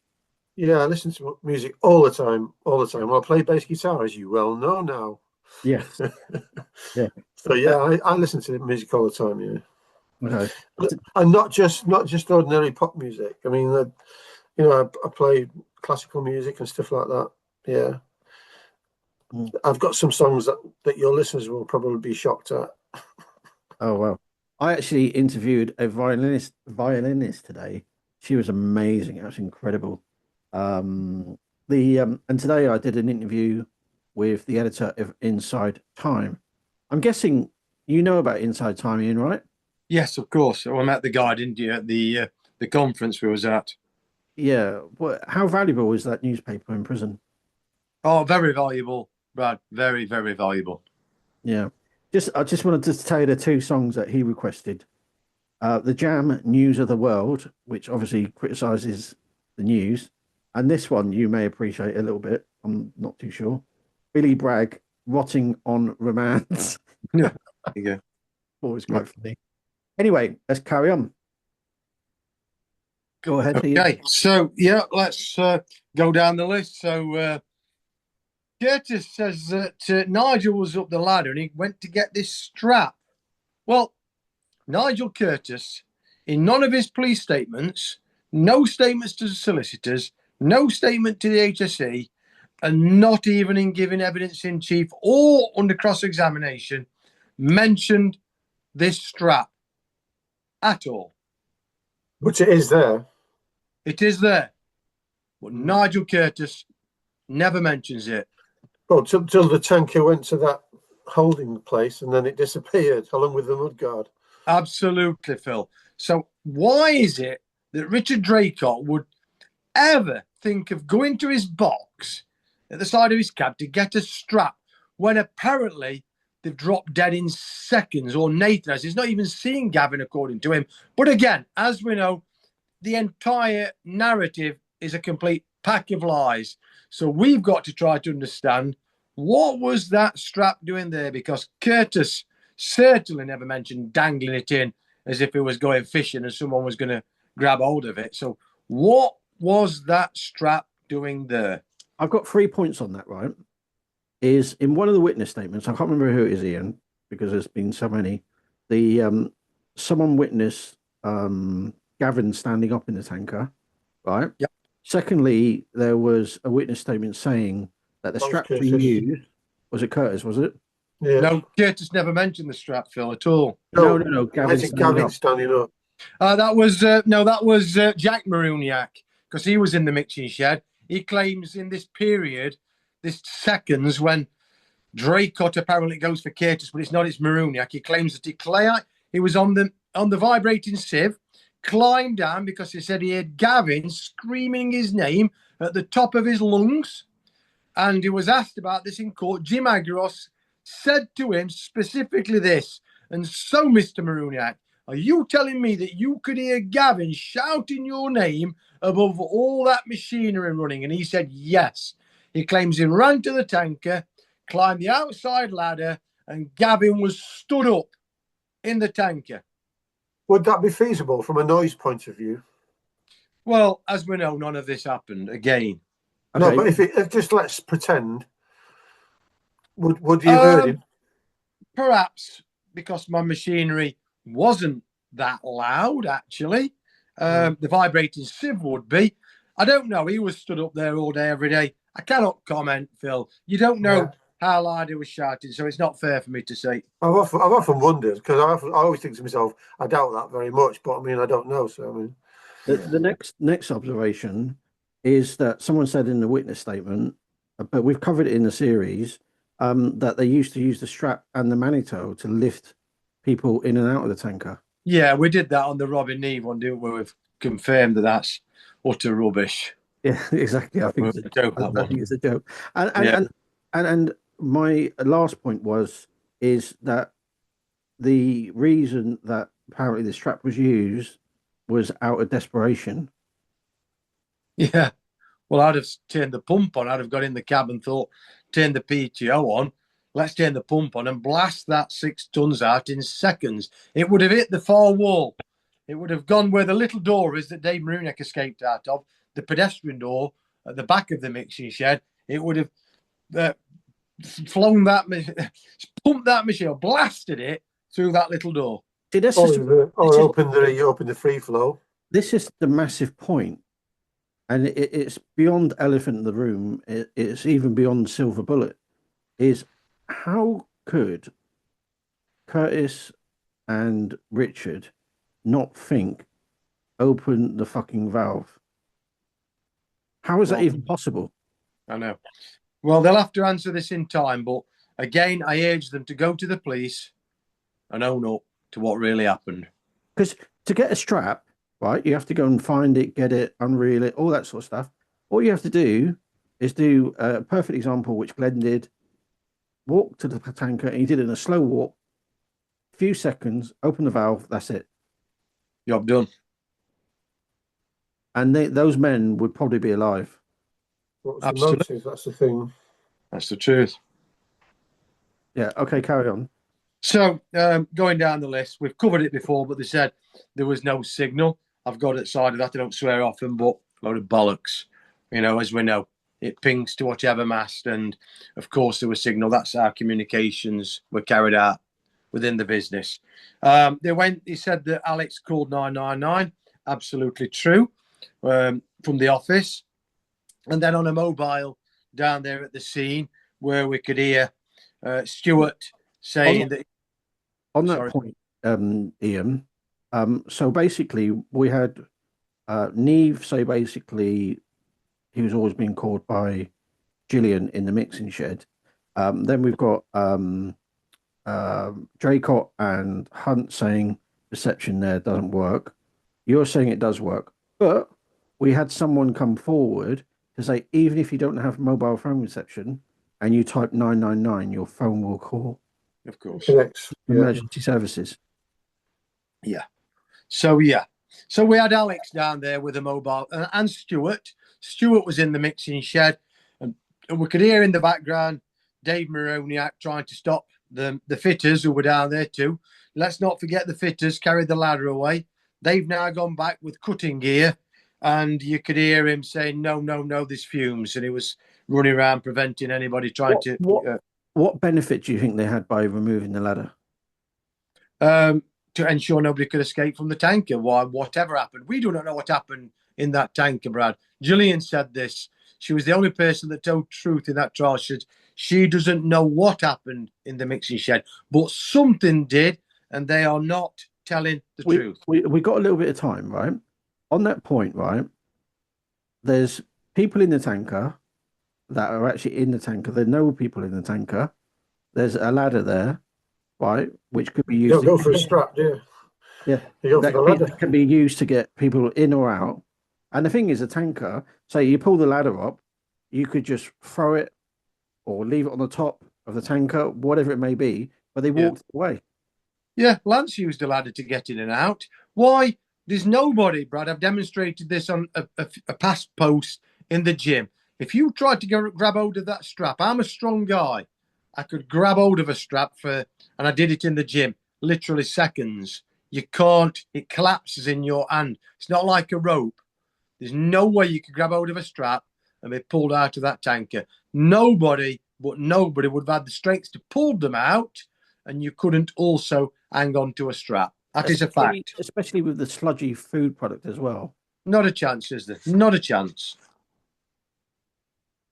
Speaker 8: Yeah, I listen to music all the time, all the time. Well, I play bass guitar, as you well know now.
Speaker 6: Yes. Yeah.
Speaker 8: So yeah, I listen to music all the time. Yeah.
Speaker 6: Okay.
Speaker 8: And not just ordinary pop music. I mean, I play classical music and stuff like that. Yeah. I've got some songs that your listeners will probably be shocked at.
Speaker 6: Oh well. I actually interviewed a violinist today. She was amazing. It was incredible. And today I did an interview with the editor of Inside Time. I'm guessing you know about Inside Time, Ian, right?
Speaker 7: Yes, of course. I met the guy, didn't you, at the conference we was at?
Speaker 6: Yeah. Well, how valuable is that newspaper in prison?
Speaker 7: Oh, very valuable, Brad. Very, very valuable.
Speaker 6: Yeah. I just wanted to tell you the two songs that he requested. The Jam News of the World, which obviously criticises the news. And this one you may appreciate a little bit. I'm not too sure. Billy Bragg, Rotting on Romance.
Speaker 7: Yeah. you go.
Speaker 6: Always quite funny. Anyway, let's carry on. Go ahead. Ian.
Speaker 7: Okay, so yeah, let's go down the list. So Curtis says that Nigel was up the ladder and he went to get this strap. Well, Nigel Curtis, in none of his police statements, no statements to the solicitors, no statement to the HSE, and not even in giving evidence in chief or under cross-examination, mentioned this strap at all.
Speaker 8: But it is there.
Speaker 7: It is there. But Nigel Curtis never mentions it.
Speaker 8: Well, till the tanker went to that holding place and then it disappeared along with the mudguard.
Speaker 7: Absolutely, Phil. So why is it that Richard Draycot would ever think of going to his box at the side of his cab to get a strap when apparently they've dropped dead in seconds, or Nathan has? He's not even seen Gavin, according to him. But again, as we know, the entire narrative is a complete pack of lies. So we've got to try to understand, what was that strap doing there? Because Curtis certainly never mentioned dangling it in as if it was going fishing and someone was going to grab hold of it. So what was that strap doing there?
Speaker 6: I've got 3 points on that, right? Is in one of the witness statements, I can't remember who it is, Ian, because there's been so many. Someone witnessed Gavin standing up in the tanker, right?
Speaker 7: Yep.
Speaker 6: Secondly, there was a witness statement saying that the strap to use, was it Curtis, was it?
Speaker 8: Yeah.
Speaker 7: No, Curtis never mentioned the strap, Phil, at all.
Speaker 6: No.
Speaker 8: I think Gavin's standing up.
Speaker 7: That was Jack Maruniak, because he was in the mixing shed. He claims in this period, this seconds when Draycot apparently goes for Curtis, but it's not, it's Maruniak. He claims that he was on the vibrating sieve, climbed down because he said he heard Gavin screaming his name at the top of his lungs. And he was asked about this in court. Jim Agros said to him specifically this, and so, Mr. Maruniak, are you telling me that you could hear Gavin shouting your name above all that machinery running? And he said yes. He claims he ran to the tanker, climbed the outside ladder, and Gavin was stood up in the tanker.
Speaker 8: Would that be feasible from a noise point of view?
Speaker 7: Well, as we know, none of this happened again.
Speaker 8: No,
Speaker 6: Okay.
Speaker 8: but if just let's pretend, would you have heard him?
Speaker 7: Perhaps because my machinery wasn't that loud, actually. The vibrating sieve would be. I don't know. He was stood up there all day, every day. I cannot comment, Phil. You don't know how loud he was shouting, so it's not fair for me to say.
Speaker 8: I've often wondered, because I always think to myself, I doubt that very much, but I mean, I don't know. So I mean,
Speaker 6: The next observation is that someone said in the witness statement, but we've covered it in the series, that they used to use the strap and the manito to lift people in and out of the tanker.
Speaker 7: Yeah, we did that on the Robin Neve one, didn't we? We've confirmed that that's utter rubbish.
Speaker 6: Yeah, exactly. I think it's a joke. I think it's a joke. And my last point is that the reason that apparently the strap was used was out of desperation.
Speaker 7: Yeah. Well, I'd have turned the pump on. I'd have got in the cab and thought, turn the PTO on. Let's turn the pump on and blast that 6 tons out in seconds. It would have hit the far wall. It would have gone where the little door is that Dave Maruniak escaped out of, the pedestrian door at the back of the mixing shed. It would have flown that, pumped that machine, or blasted it through that little door.
Speaker 6: See, this
Speaker 8: or open the free flow.
Speaker 6: This is the massive point, and it's beyond elephant in the room. It's even beyond silver bullet. Is how could Curtis and Richard not think open the fucking valve? How is that even possible?
Speaker 7: I know. Well, they'll have to answer this in time, but again, I urge them to go to the police and own up to what really happened.
Speaker 6: Because to get a strap, right, you have to go and find it, get it, unreel it, all that sort of stuff. All you have to do is do a perfect example, which Glenn did. Walk to the tanker, and he did it in a slow walk, few seconds, open the valve, that's it.
Speaker 7: Job done.
Speaker 6: And those men would probably be alive.
Speaker 8: What's the motive? That's the thing.
Speaker 7: That's the truth.
Speaker 6: Yeah, okay, carry on.
Speaker 7: So going down the list, we've covered it before, but they said there was no signal. I've got it side of that. I don't swear often, but a load of bollocks. You know, as we know, it pings to whatever mast, and of course there was signal. That's how communications were carried out within the business. He said that Alex called 999. Absolutely true. From the office, and then on a mobile down there at the scene where we could hear Stuart saying that.
Speaker 6: On that point, Ian. So basically, we had Neve say basically he was always being called by Gillian in the mixing shed. Then we've got Draycot and Hunt saying reception there doesn't work. You're saying it does work, but we had someone come forward to say even if you don't have mobile phone reception and you type 999, your phone will call.
Speaker 7: Of course.
Speaker 6: Emergency services.
Speaker 7: Yeah. So we had Alex down there with a mobile and Stuart. Stuart was in the mixing shed, and we could hear in the background Dave Maroniak trying to stop the fitters who were down there too. Let's not forget the fitters carried the ladder away. They've now gone back with cutting gear, and you could hear him saying, no, there's fumes. And he was running around preventing anybody trying
Speaker 6: What benefit do you think they had by removing the ladder?
Speaker 7: To ensure nobody could escape from the tanker. Whatever happened. We do not know what happened in that tanker, Brad. Gillian said this. She was the only person that told truth in that trial. She doesn't know what happened in the mixing shed, but something did, and they are not telling the truth.
Speaker 6: We got a little bit of time, right? On that point, right? There's people in the tanker that are actually in the tanker. There are no people in the tanker. There's a ladder there, right? Which could be used.
Speaker 8: Don't go for a strap, do you?
Speaker 6: Yeah,
Speaker 8: you go for the ladder.
Speaker 6: Can be used to get people in or out. And the thing is, a tanker, say you pull the ladder up, you could just throw it or leave it on the top of the tanker, whatever it may be, but they walked away.
Speaker 7: Yeah, Lance used a ladder to get in and out. Why? There's nobody, Brad. I've demonstrated this on a past post in the gym. If you tried to grab hold of that strap, I'm a strong guy. I could grab hold of a strap and I did it in the gym, literally seconds. You can't, it collapses in your hand. It's not like a rope. There's no way you could grab hold of a strap and be pulled out of that tanker. Nobody would have had the strength to pull them out, and you couldn't also hang on to a strap. That is a fact.
Speaker 6: Especially with the sludgy food product as well.
Speaker 7: Not a chance, is there? Not a chance.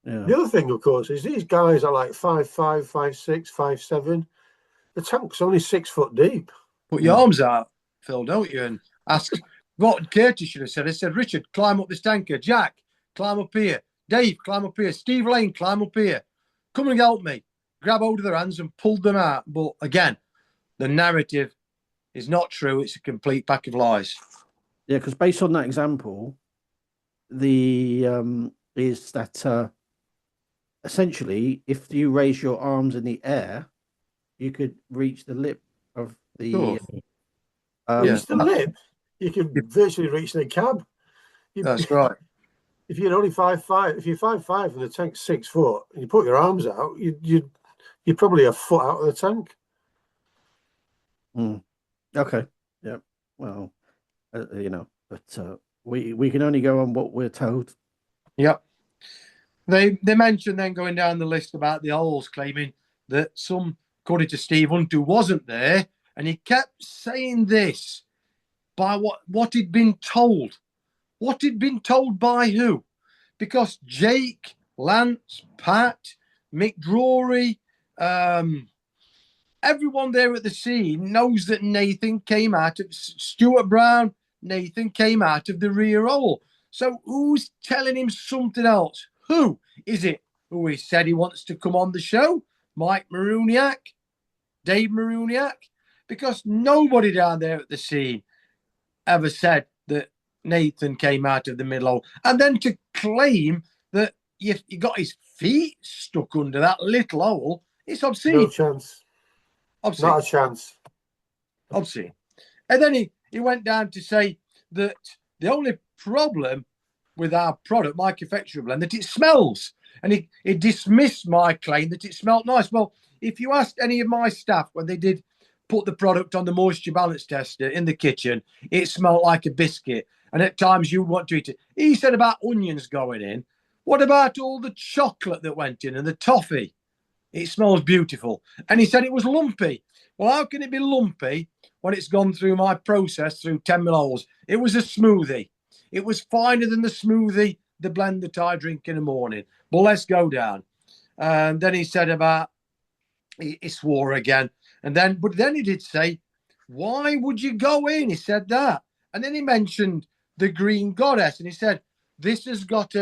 Speaker 6: Yeah.
Speaker 8: The other thing, of course, is these guys are like 5'5", 5'6", 5'7". The tank's only 6 foot deep.
Speaker 7: Put your arms out, Phil, don't you? And ask what Curtis should have said. He said, Richard, climb up this tanker. Jack, climb up here. Dave, climb up here. Steve Lane, climb up here. Come and help me. Grab hold of their hands and pull them out. But again, the narrative is not true. It's a complete pack of lies.
Speaker 6: Yeah, because based on that example, is that essentially, if you raise your arms in the air, you could reach the lip of the.
Speaker 8: Reach the lip. You could virtually reach the cab.
Speaker 7: That's right.
Speaker 8: If you're only 5'5", if you're 5'5" and the tank's 6 foot, and you put your arms out, you're probably a foot out of the tank.
Speaker 6: Okay. Yeah. Well, but we can only go on what we're told.
Speaker 7: Yep. They mentioned then going down the list about the holes, claiming that some, according to Steve Hunt, who wasn't there, and he kept saying this by what he'd been told. What he'd been told by who? Because Jake, Lance, Pat, Mick Drury, everyone there at the scene knows that Nathan came out of Stuart Brown. Nathan came out of the rear hole. So who's telling him something else? Who is it? Who he said he wants to come on the show? Mike Maroniak? Dave Maroniak? Because nobody down there at the scene ever said that Nathan came out of the middle hole. And then to claim that he got his feet stuck under that little hole, it's obscene.
Speaker 8: No chance.
Speaker 7: Obscene.
Speaker 8: Not a chance.
Speaker 7: Obscene. And then he went down to say that the only problem with our product, my confectionery blend, that it smells. And he dismissed my claim that it smelled nice. Well, if you asked any of my staff when they did put the product on the moisture balance tester in the kitchen, it smelled like a biscuit. And at times you want to eat it. He said about onions going in. What about all the chocolate that went in and the toffee? It smells beautiful. And he said it was lumpy. Well, how can it be lumpy when it's gone through my process through 10 mil holes? It was a smoothie. It was finer than the smoothie, the blend that I drink in the morning. But let's go down. And then he said about, he swore again. But then he did say, why would you go in? He said that. And then he mentioned the Green Goddess. And he said, this has got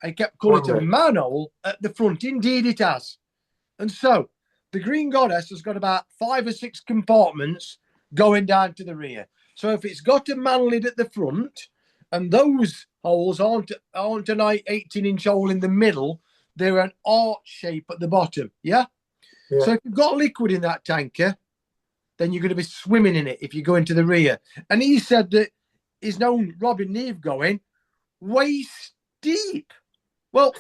Speaker 7: I kept calling it a manhole at the front. Indeed it has. And so the Green Goddess has got about 5 or 6 compartments going down to the rear. So if it's got a man lid at the front and those holes aren't an 18-inch hole in the middle, they're an arch shape at the bottom. Yeah? So if you've got liquid in that tanker, then you're going to be swimming in it if you go into the rear. And he said that he's known Robin Neve going waist deep. Well,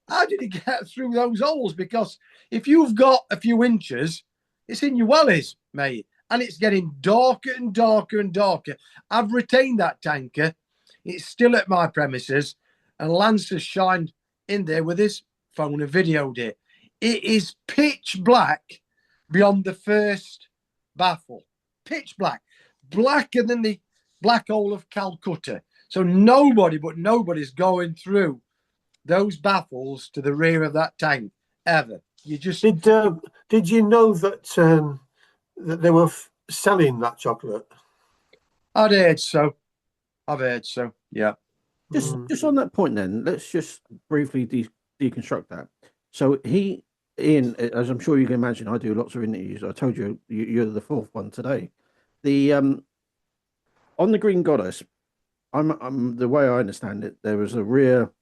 Speaker 7: how did he get through those holes? Because if you've got a few inches, it's in your wellies, mate. And it's getting darker and darker and darker. I've retained that tanker. It's still at my premises. And Lance has shined in there with his phone and videoed it. It is pitch black beyond the first baffle. Pitch black. Blacker than the black hole of Calcutta. So nobody's going through those baffles to the rear of that tank ever. You just
Speaker 8: did you know that that they were selling that chocolate?
Speaker 7: I've heard so. Yeah.
Speaker 6: Just on that point, then let's just briefly deconstruct that. So Ian, as I'm sure you can imagine, I do lots of interviews. I told you you're the 4th one today. The on the Green Goddess, I'm the way I understand it, there was a rear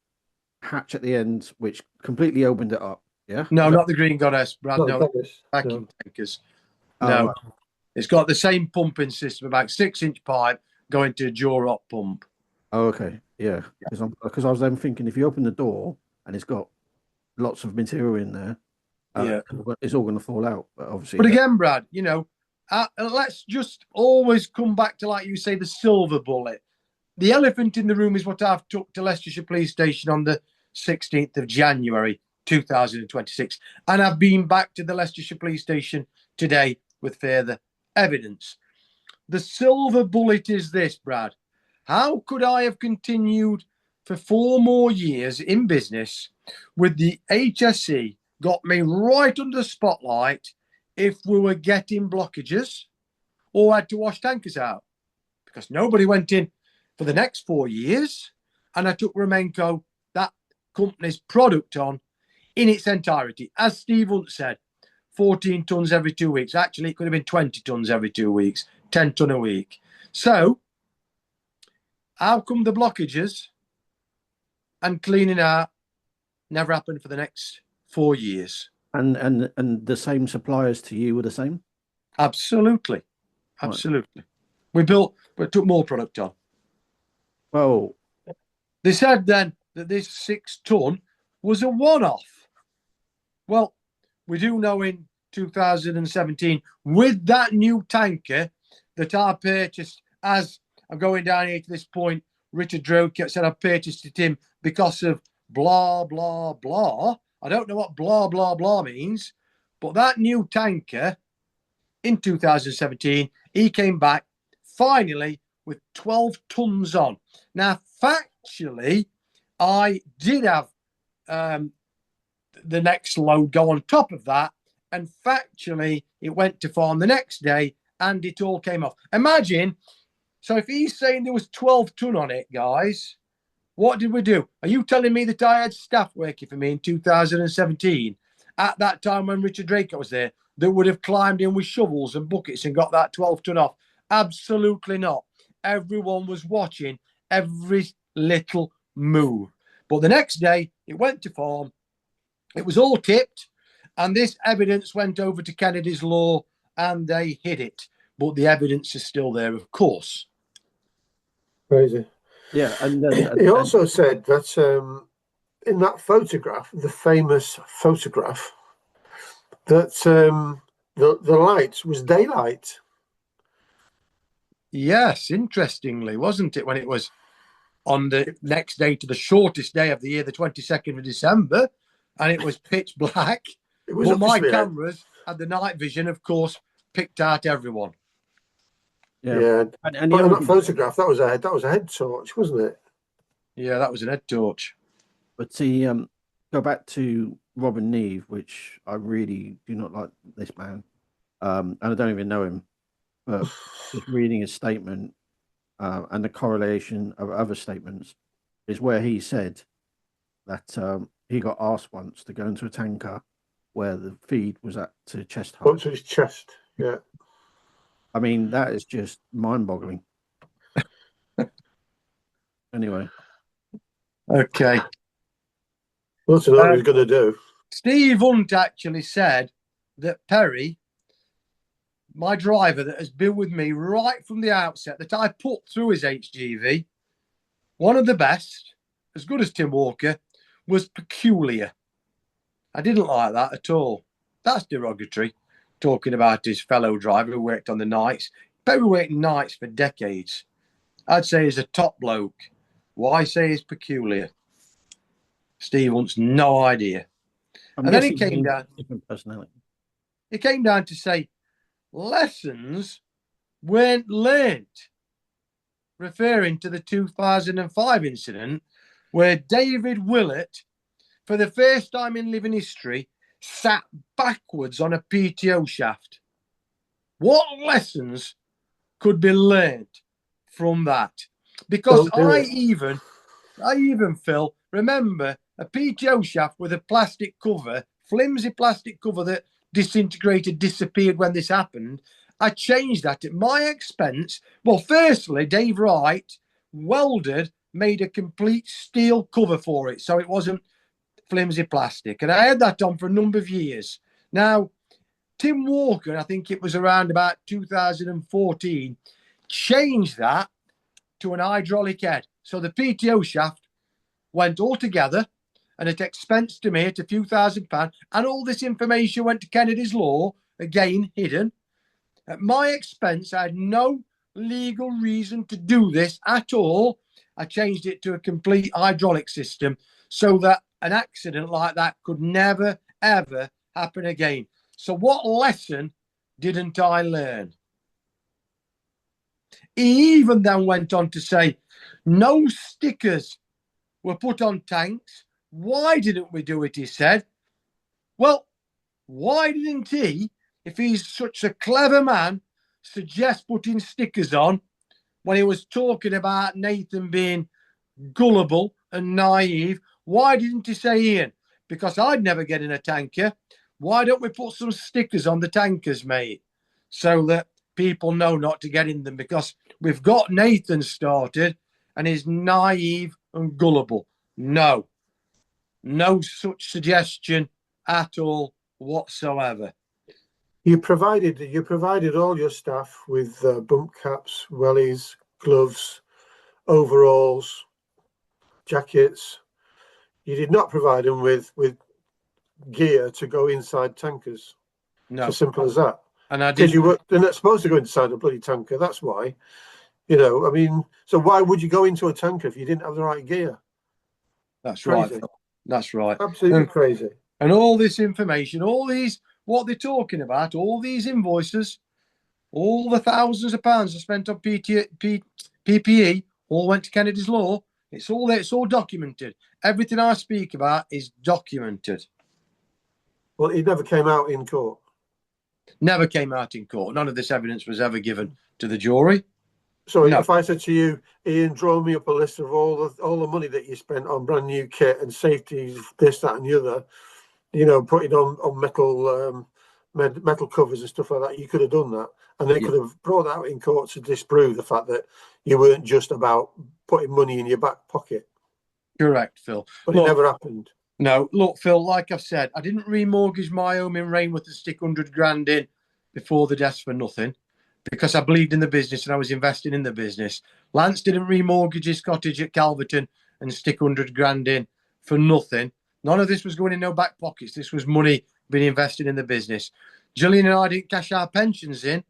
Speaker 6: hatch at the end which completely opened it up. Yeah.
Speaker 7: No, not the Green Goddess, Brad. No, vacuum tankers. No,
Speaker 6: right.
Speaker 7: It's got the same pumping system, about 6-inch pipe going to a jaw up pump.
Speaker 6: Oh, okay. Yeah. Because I was then thinking, if you open the door and it's got lots of material in there, it's all going to fall out. But obviously,
Speaker 7: but again, Brad, let's just always come back to, like you say, the silver bullet. The elephant in the room is what I've took to Leicestershire Police Station on the 16th of January 2026, and I've been back to the Leicestershire Police Station today with further evidence. The silver bullet is this, Brad. How could I have continued for 4 more years in business with the HSE got me right under the spotlight if we were getting blockages or had to wash tankers out? Because nobody went in for the next 4 years, and I took Remenco, that company's product, on in its entirety. As Steve Hunt said, 14 tons every 2 weeks. Actually, it could have been 20 tons every 2 weeks, 10 ton a week. So how come the blockages and cleaning out never happened for the next 4 years?
Speaker 6: And the same suppliers to you were the same?
Speaker 7: Absolutely. We took more product on.
Speaker 6: Well,
Speaker 7: they said then that this 6 ton was a one-off. Well, we do know in 2017, with that new tanker that I purchased, as I'm going down here to this point, Richard Draycot said I purchased it him because of blah, blah, blah. I don't know what blah, blah, blah means, but that new tanker in 2017, he came back finally with 12 tons on. Now, factually, I did have the next load go on top of that, and factually, it went to farm the next day, and it all came off. Imagine, so if he's saying there was 12 ton on it, guys, what did we do? Are you telling me that I had staff working for me in 2017, at that time when Richard Draycot was there, that would have climbed in with shovels and buckets and got that 12 ton off? Absolutely not. Everyone was watching every little move. But the next day, it went to farm. It was all tipped, and this evidence went over to Kennedy's Law, and they hid it. But the evidence is still there, of course.
Speaker 8: Crazy.
Speaker 6: Yeah, and
Speaker 8: he also said that in that photograph, the famous photograph, that the light was daylight.
Speaker 7: Yes, interestingly, wasn't it, when it was on the next day to the shortest day of the year, the 22nd of December, and it was pitch black.
Speaker 8: It was
Speaker 7: But
Speaker 8: up to
Speaker 7: my
Speaker 8: Smith.
Speaker 7: cameras had the night vision, of course, picked out everyone.
Speaker 8: Yeah.
Speaker 6: And
Speaker 8: But
Speaker 6: the
Speaker 8: in
Speaker 6: other
Speaker 8: that photograph, that was a head torch, wasn't it?
Speaker 7: Yeah, that was an head torch.
Speaker 6: But see, go back to Robin Neve, which I really do not like this man, and I don't even know him. But just reading his statement and the correlation of other statements is where he said that he got asked once to go into a tanker where the feed was at to chest height.
Speaker 8: Up to his chest. Yeah.
Speaker 6: I mean, that is just mind-boggling. Anyway.
Speaker 7: Okay.
Speaker 8: What's what we're going to do?
Speaker 7: Steve Hunt actually said that Perry, my driver that has been with me right from the outset, that I put through his HGV, one of the best, as good as Tim Walker, was peculiar. I didn't like that at all. That's derogatory, talking about his fellow driver who worked on the nights. Perry worked nights for decades. I'd say he's a top bloke. Why say he's peculiar? Steve Hunt's no idea. And then he came down.
Speaker 6: Different personality.
Speaker 7: He came down to say lessons weren't learnt, referring to the 2005 incident where David Willett, for the first time in living history, sat backwards on a PTO shaft. What lessons could be learnt from that? Because I even, Phil, remember a PTO shaft with a plastic cover, flimsy plastic cover that disintegrated, disappeared when this happened. I changed that at my expense. Well, firstly, Dave Wright welded, made a complete steel cover for it, so it wasn't flimsy plastic. And I had that on for a number of years. Now, Tim Walker, I think it was around about 2014, changed that to an hydraulic head. So the PTO shaft went all together, and at expense to me at a few £1,000, and all this information went to Kennedy's Law, again hidden. At my expense, I had no legal reason to do this at all. I changed it to a complete hydraulic system so that an accident like that could never, ever happen again. So what lesson didn't I learn? He even then went on to say, no stickers were put on tanks. Why didn't we do it, he said. Well, why didn't he, if he's such a clever man, suggest putting stickers on when he was talking about Nathan being gullible and naive? Why didn't he say, Ian, because I'd never get in a tanker, why don't we put some stickers on the tankers, mate, so that people know not to get in them? Because we've got Nathan started and he's naive and gullible. No such suggestion at all whatsoever.
Speaker 8: You provided all your staff with bump caps, wellies, gloves, overalls, jackets. You did not provide them with gear to go inside tankers.
Speaker 7: No,
Speaker 8: it's as simple as that.
Speaker 7: And I did.
Speaker 8: They're not supposed to go inside a bloody tanker. That's why. I mean, so why would you go into a tanker if you didn't have the right gear?
Speaker 7: That's
Speaker 8: crazy.
Speaker 7: right. That's right.
Speaker 8: Absolutely crazy.
Speaker 7: And all this information, all these, what they're talking about, all these invoices, all the thousands of pounds I spent on PPE, all went to Kennedy's Law. It's all there. It's all documented. Everything I speak about is documented.
Speaker 8: Well, it never came out in court.
Speaker 7: Never came out in court. None of this evidence was ever given to the jury.
Speaker 8: So if I said to you, Ian, draw me up a list of all the money that you spent on brand new kit and safety, this, that, and the other, putting on metal covers and stuff like that, you could have done that, and they could have brought that out in court to disprove the fact that you weren't just about putting money in your back pocket.
Speaker 7: Correct, Phil.
Speaker 8: But it never happened.
Speaker 7: No, look, Phil, like I've said, I didn't remortgage my home in Rainworth and stick 100 grand in before the deaths for nothing, because I believed in the business and I was investing in the business. Lance didn't remortgage his cottage at Calverton and stick 100 grand in for nothing. None of this was going in no back pockets. This was money being invested in the business. Gillian and I didn't cash our pensions in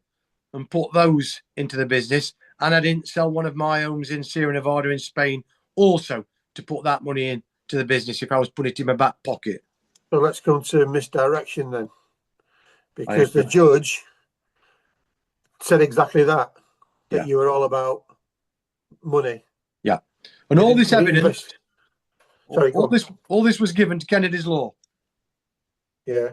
Speaker 7: and put those into the business. And I didn't sell one of my homes in Sierra Nevada in Spain also to put that money in to the business if I was putting it in my back pocket.
Speaker 8: So let's come to misdirection then. Because the judge said exactly that you were all about money.
Speaker 7: Yeah. And all this evidence,
Speaker 8: Sorry,
Speaker 7: all this was given to Kennedy's Law.
Speaker 8: Yeah.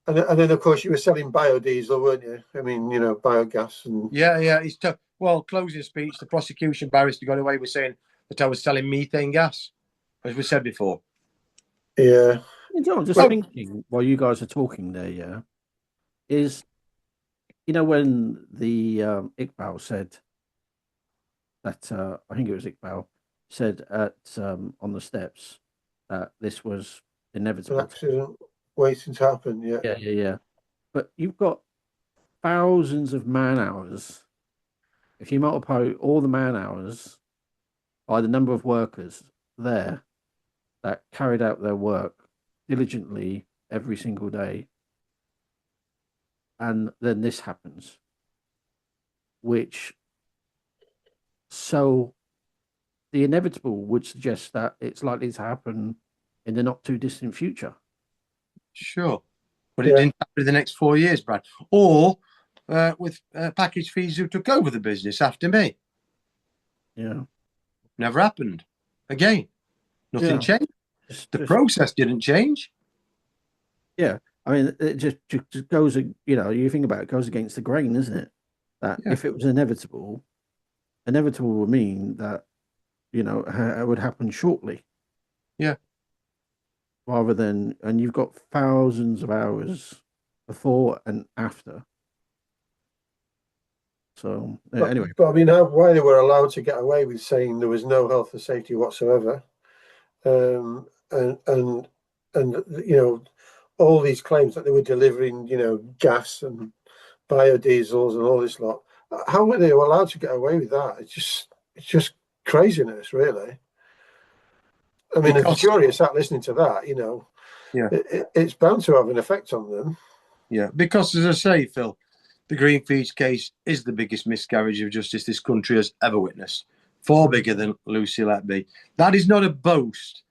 Speaker 8: And then, of course, you were selling biodiesel, weren't you? I mean, you know, biogas. And
Speaker 7: Yeah. He's tough. Well, closing speech, the prosecution barrister got away with saying that I was selling methane gas, as we said before.
Speaker 8: Yeah.
Speaker 6: You know, I'm just thinking while you guys are talking there, is, you know, when the Iqbal said that, I think it was Iqbal, said at on the steps that this was inevitable.
Speaker 8: An accident waiting to happen, yeah.
Speaker 6: Yeah. But you've got thousands of man hours. If you multiply all the man hours by the number of workers there that carried out their work diligently every single day, and then this happens, so the inevitable would suggest that it's likely to happen in the not too distant future.
Speaker 7: Sure. But it didn't happen in the next 4 years, Brad. Or with package fees who took over the business after me.
Speaker 6: Yeah.
Speaker 7: Never happened. Again, nothing changed. The process didn't change.
Speaker 6: Yeah. I mean, it just goes, you know, you think about it, goes against the grain, isn't it? That if it was inevitable would mean that, you know, it would happen shortly.
Speaker 7: Yeah.
Speaker 6: Rather than, and you've got thousands of hours before and after. So anyway.
Speaker 8: But I mean, why they were allowed to get away with saying there was no health or safety whatsoever, and you know, all these claims that they were delivering, you know, gas and biodiesels and all this lot. How were they allowed to get away with that? It's just craziness, really. I mean, if the jury is sat listening to that, you know, it's bound to have an effect on them.
Speaker 7: Yeah, because as I say, Phil, the Greenfeeds case is the biggest miscarriage of justice this country has ever witnessed. Far bigger than Lucy Letby. That is not a boast.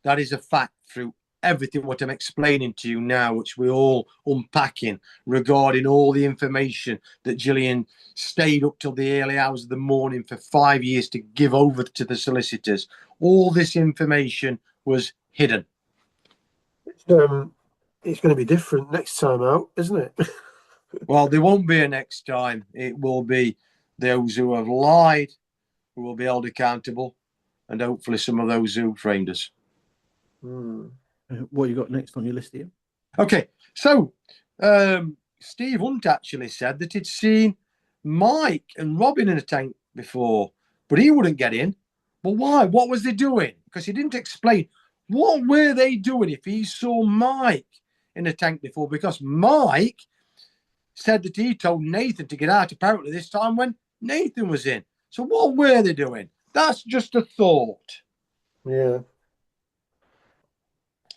Speaker 7: That is a fact through everything what I'm explaining to you now, which we're all unpacking regarding all the information that Gillian stayed up till the early hours of the morning for 5 years to give over to the solicitors. All this information was hidden.
Speaker 8: It's going to be different next time out, isn't it?
Speaker 7: Well, there won't be a next time. It will be those who have lied who will be held accountable, and hopefully some of those who framed us.
Speaker 6: What you got next on your list here?
Speaker 7: Okay, so Steve Hunt actually said that he'd seen Mike and Robin in a tank before, but he wouldn't get in. Well, why? What was they doing? Because he didn't explain. What were they doing if he saw Mike in a tank before? Because Mike said that he told Nathan to get out apparently this time when Nathan was in. So what were they doing? That's just a thought.
Speaker 8: Yeah.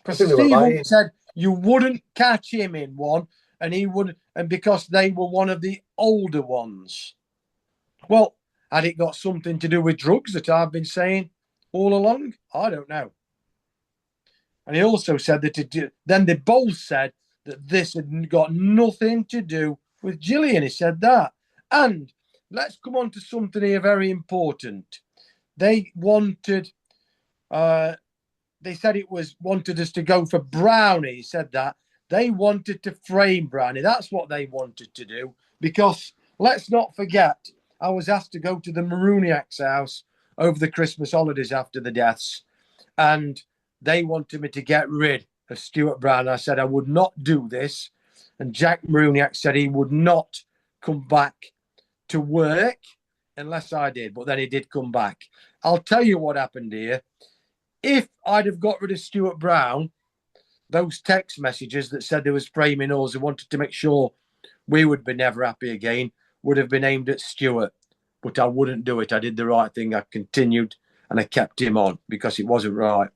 Speaker 7: Because Steve Hunt said you wouldn't catch him in one, and he would, and because they were one of the older ones. Well, had it got something to do with drugs that I've been saying all along? I don't know. And he also said that then they both said that this had got nothing to do with Gillian. He said that. And let's come on to something here very important. They wanted, they said it was wanted us to go for Brownie. He said that. They wanted to frame Brownie. That's what they wanted to do. Because let's not forget, I was asked to go to the Maruniak's house over the Christmas holidays after the deaths. And they wanted me to get rid of Stuart Brown. I said I would not do this. And Jack Maruniak said he would not come back to work unless I did. But then he did come back. I'll tell you what happened here. If I'd have got rid of Stuart Brown, those text messages that said there was framing us who wanted to make sure we would be never happy again would have been aimed at Stuart. But I wouldn't do it. I did the right thing. I continued and I kept him on because it wasn't right.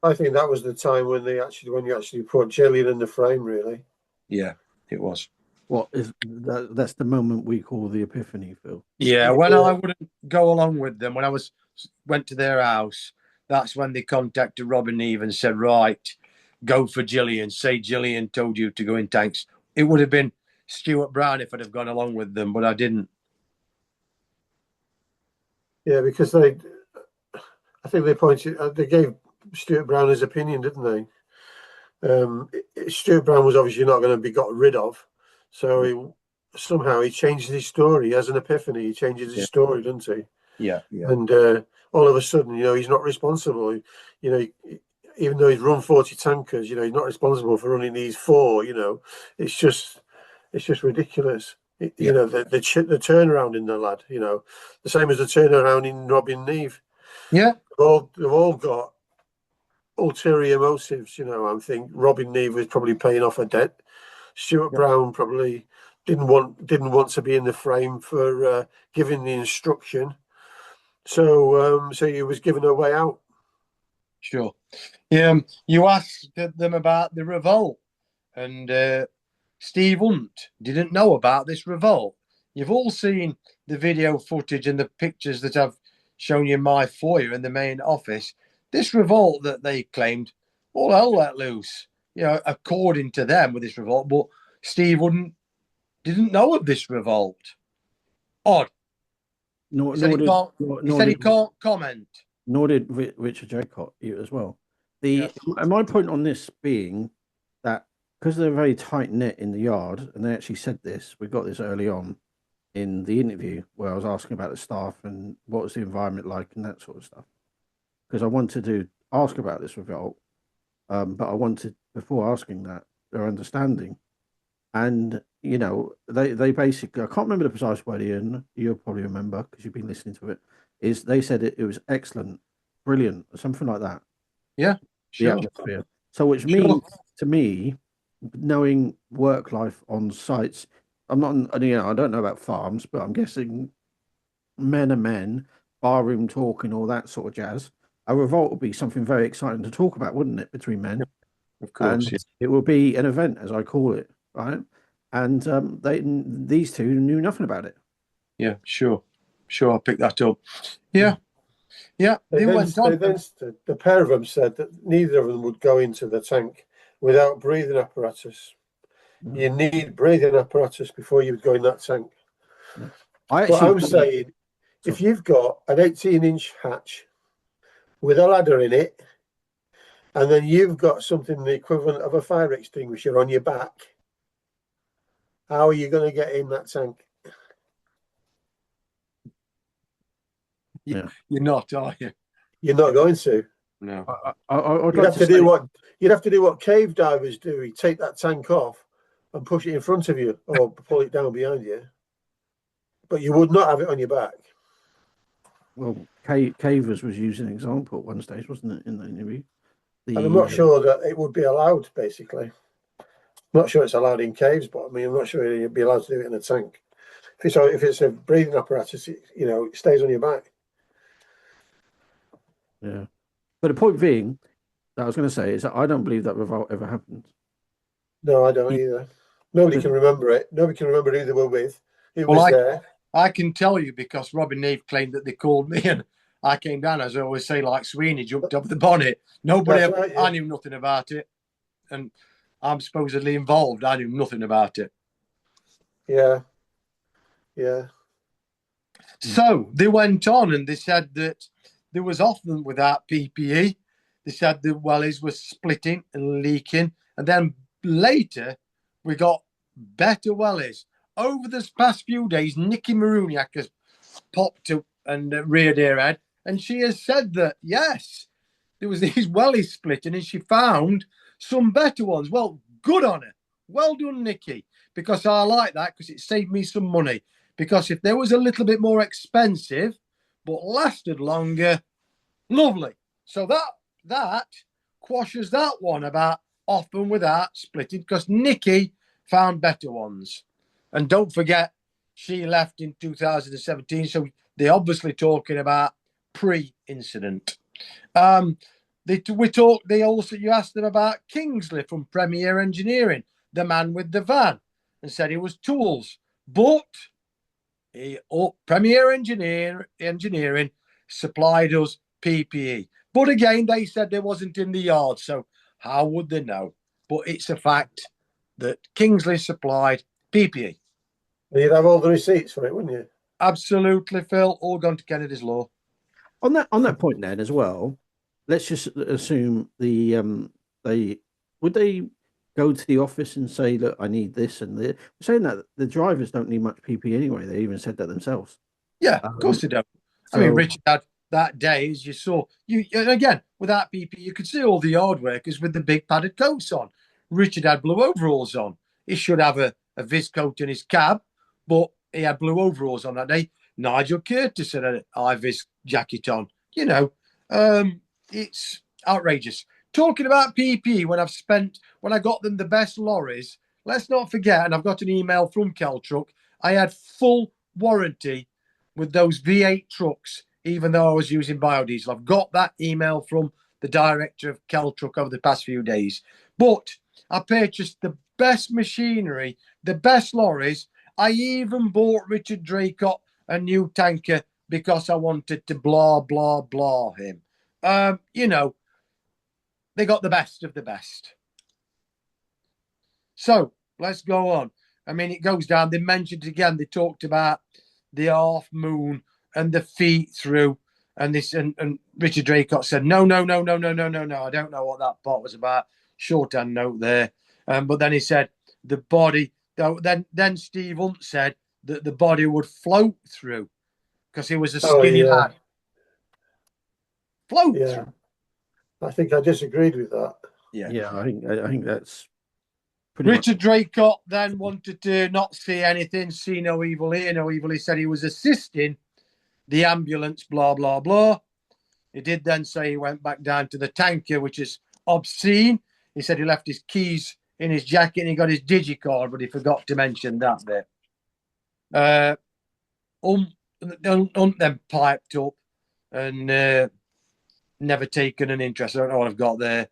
Speaker 8: I think that was the time when you actually put Gillian in the frame, really.
Speaker 7: Yeah, it was.
Speaker 6: What is that? That's the moment we call the epiphany, Phil.
Speaker 7: Yeah, when I wouldn't go along with them, when I went to their house, that's when they contacted Robin Eve and said, right, go for Gillian. Say Gillian told you to go in tanks. It would have been Stuart Brown if I'd have gone along with them, but I didn't.
Speaker 8: Yeah, because I think they gave Stuart Brown his opinion, didn't they? Stuart Brown was obviously not going to be got rid of, so somehow he changed his story. He has an epiphany. He changes his story, doesn't he?
Speaker 7: Yeah.
Speaker 8: And all of a sudden, he's not responsible. Even though he's run 40 tankers, he's not responsible for running these 4. It's just ridiculous. The turnaround in the lad, the same as the turnaround in Robin Neve.
Speaker 7: Yeah,
Speaker 8: they've all got ulterior motives. I think Robin Neve was probably paying off a debt. Stuart Brown probably didn't want to be in the frame for giving the instruction. So he was given a way out.
Speaker 7: Sure. You asked them about the revolt, and Steve Hunt didn't know about this revolt. You've all seen the video footage and the pictures that I've shown you in my foyer in the main office. This revolt that they claimed, all hell let loose, according to them with this revolt, but Steve Hunt didn't know of this revolt. Odd. He said he can't comment.
Speaker 6: Nor did Richard Draycot as well. And my point on this being that because they're very tight knit in the yard, and they actually said this, we got this early on in the interview where I was asking about the staff and what was the environment like and that sort of stuff. Because I wanted to ask about this revolt, but I wanted, before asking that, their understanding. And, they basically, I can't remember the precise word, Ian, you'll probably remember because you've been listening to it, is they said it was excellent, brilliant, something like that.
Speaker 7: Yeah, sure.
Speaker 6: The atmosphere. So which means to me, knowing work life on sites, I'm not, I don't know about farms, but I'm guessing men are men, barroom talk and all that sort of jazz. A revolt would be something very exciting to talk about, wouldn't it, between men?
Speaker 7: Of course,
Speaker 6: and it will be an event, as I call it, right? And these two knew nothing about it.
Speaker 7: Yeah, sure, I'll pick that up. Yeah.
Speaker 8: The pair of them said that neither of them would go into the tank without breathing apparatus. You need breathing apparatus before you would go in that tank. But I'm saying, if you've got an 18-inch hatch with a ladder in it, and then you've got something the equivalent of a fire extinguisher on your back, how are you going to get in that tank?
Speaker 7: You're not, are you?
Speaker 8: You're not going to.
Speaker 7: No.
Speaker 8: You'd have to do what cave divers do. You take that tank off and push it in front of you, or pull it down behind you. But you would not have it on your back.
Speaker 6: Well, Cavers was using an example at one stage, wasn't it, in the interview?
Speaker 8: And I'm not sure that it would be allowed, basically. I'm not sure it's allowed in caves, but I'm not sure you'd be allowed to do it in a tank. If it's a breathing apparatus, it stays on your back.
Speaker 6: Yeah. But the point being, that I was going to say, is that I don't believe that revolt ever happened.
Speaker 8: No, I don't either. Nobody can remember it. Nobody can remember who they were with. Who was there.
Speaker 7: I can tell you because Robin Neve claimed that they called me and I came down, as I always say, like Sweeney, jumped up the bonnet. I knew nothing about it. And I'm supposedly involved. I knew nothing about it.
Speaker 8: Yeah.
Speaker 7: So they went on and they said that there was often without PPE. They said the wellies were splitting and leaking. And then later we got better wellies. Over this past few days, Nikki Maruniak has popped up and reared her head. And she has said that, yes, there was these wellies splitting and she found some better ones. Well, good on her. Well done, Nikki. Because I like that because it saved me some money. Because if there was a little bit more expensive but lasted longer, lovely. So that quashes that one about often without splitting because Nikki found better ones. And don't forget, she left in 2017. So they're obviously talking about pre-incident. You asked them about Kingsley from Premier Engineering. the man with the van and said he was tools. But Premier Engineering supplied us PPE. But again, they said they wasn't in the yard, so how would they know? But it's a fact that Kingsley supplied PPE.
Speaker 8: You'd have all the receipts for it, wouldn't you?
Speaker 7: Absolutely, Phil. All gone to Kennedy's Law.
Speaker 6: On that point, then as well, let's just assume they go to the office and say, "Look, I need this and this." Saying that the drivers don't need much PPE anyway. They even said that themselves.
Speaker 7: Yeah, of course they don't. I mean, Richard had that day, as you saw, and again, without PPE, you could see all the yard workers with the big padded coats on. Richard had blue overalls on. He should have a Viz coat in his cab, but he had blue overalls on that day. Nigel Curtis had an Ivis jacket on. You know, it's outrageous. Talking about PPE, when I got them the best lorries, let's not forget, and I've got an email from Keltruck, I had full warranty with those V8 trucks, even though I was using biodiesel. I've got that email from the director of Keltruck over the past few days. But I purchased the best machinery, the best lorries. I even bought Richard Draycot a new tanker because I wanted to blah, blah, blah him. You know, they got the best of the best. So let's go on. I mean, it goes down. They mentioned it again. They talked about the half moon and the feet through and this. And Richard Draycott said, no. I don't know what that part was about. Shorthand note there. But then he said the body. Then Steve Hunt said that the body would float through because he was a skinny lad. Float through.
Speaker 8: I think I disagreed with that.
Speaker 6: Yeah. I think that's
Speaker 7: Richard Draycott then wanted to not see anything, see no evil, hear no evil. He said he was assisting the ambulance, blah, blah, blah. He did then say he went back down to the tanker, which is obscene. He said he left his keys in his jacket and he got his digicard, but he forgot to mention that bit. Then piped up and never taken an interest. I don't know what I've got there.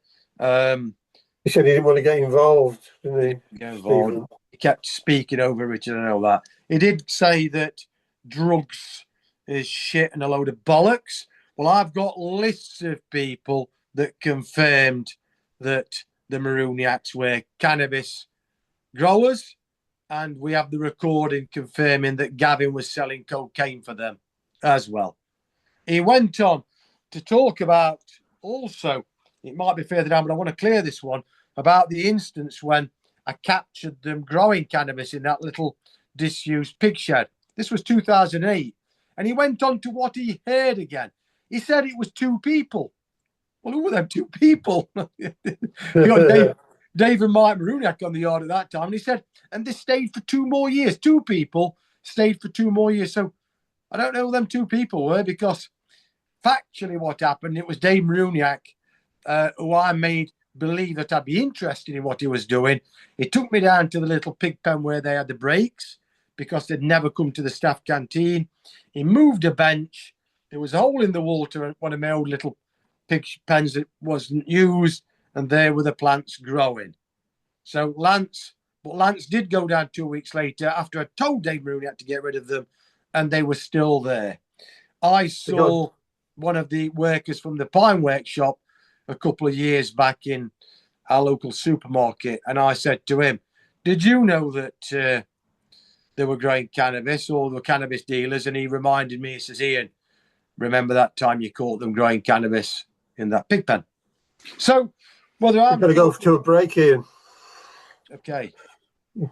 Speaker 8: He said he didn't want to get involved, didn't he?
Speaker 7: Get involved. He kept speaking over Richard, I know that. He did say that drugs is shit and a load of bollocks. Well, I've got lists of people that confirmed that the Marooniacs were cannabis growers, and we have the recording confirming that Gavin was selling cocaine for them as well. He went on to talk about also, it might be further down, but I want to clear this one, about the instance when I captured them growing cannabis in that little disused pig shed. This was 2008. And he went on to what he heard again. He said it was two people. Well, who were them two people? You got Dave and Mike Marooniak on the yard at that time. And he said, and they stayed for 2 more years. 2 people stayed for 2 more years. So I don't know who them 2 people were, because factually what happened, it was Dave Marooniak who I made believe that I'd be interested in what he was doing. He took me down to the little pig pen where they had the breaks, because they'd never come to the staff canteen. He moved a bench. There was a hole in the wall to one of my old little pig pens that wasn't used, and there were the plants growing. So Lance did go down 2 weeks later after I told Dave Marooniak to get rid of them, and they were still there. I saw one of the workers from the Pine Workshop a couple of years back in our local supermarket, and I said to him, did you know that they were growing cannabis, or the cannabis dealers? And he reminded me, he says, Ian, remember that time you caught them growing cannabis in that pig pen? So, whether I'm
Speaker 8: going to go to a break, Ian.
Speaker 7: Okay.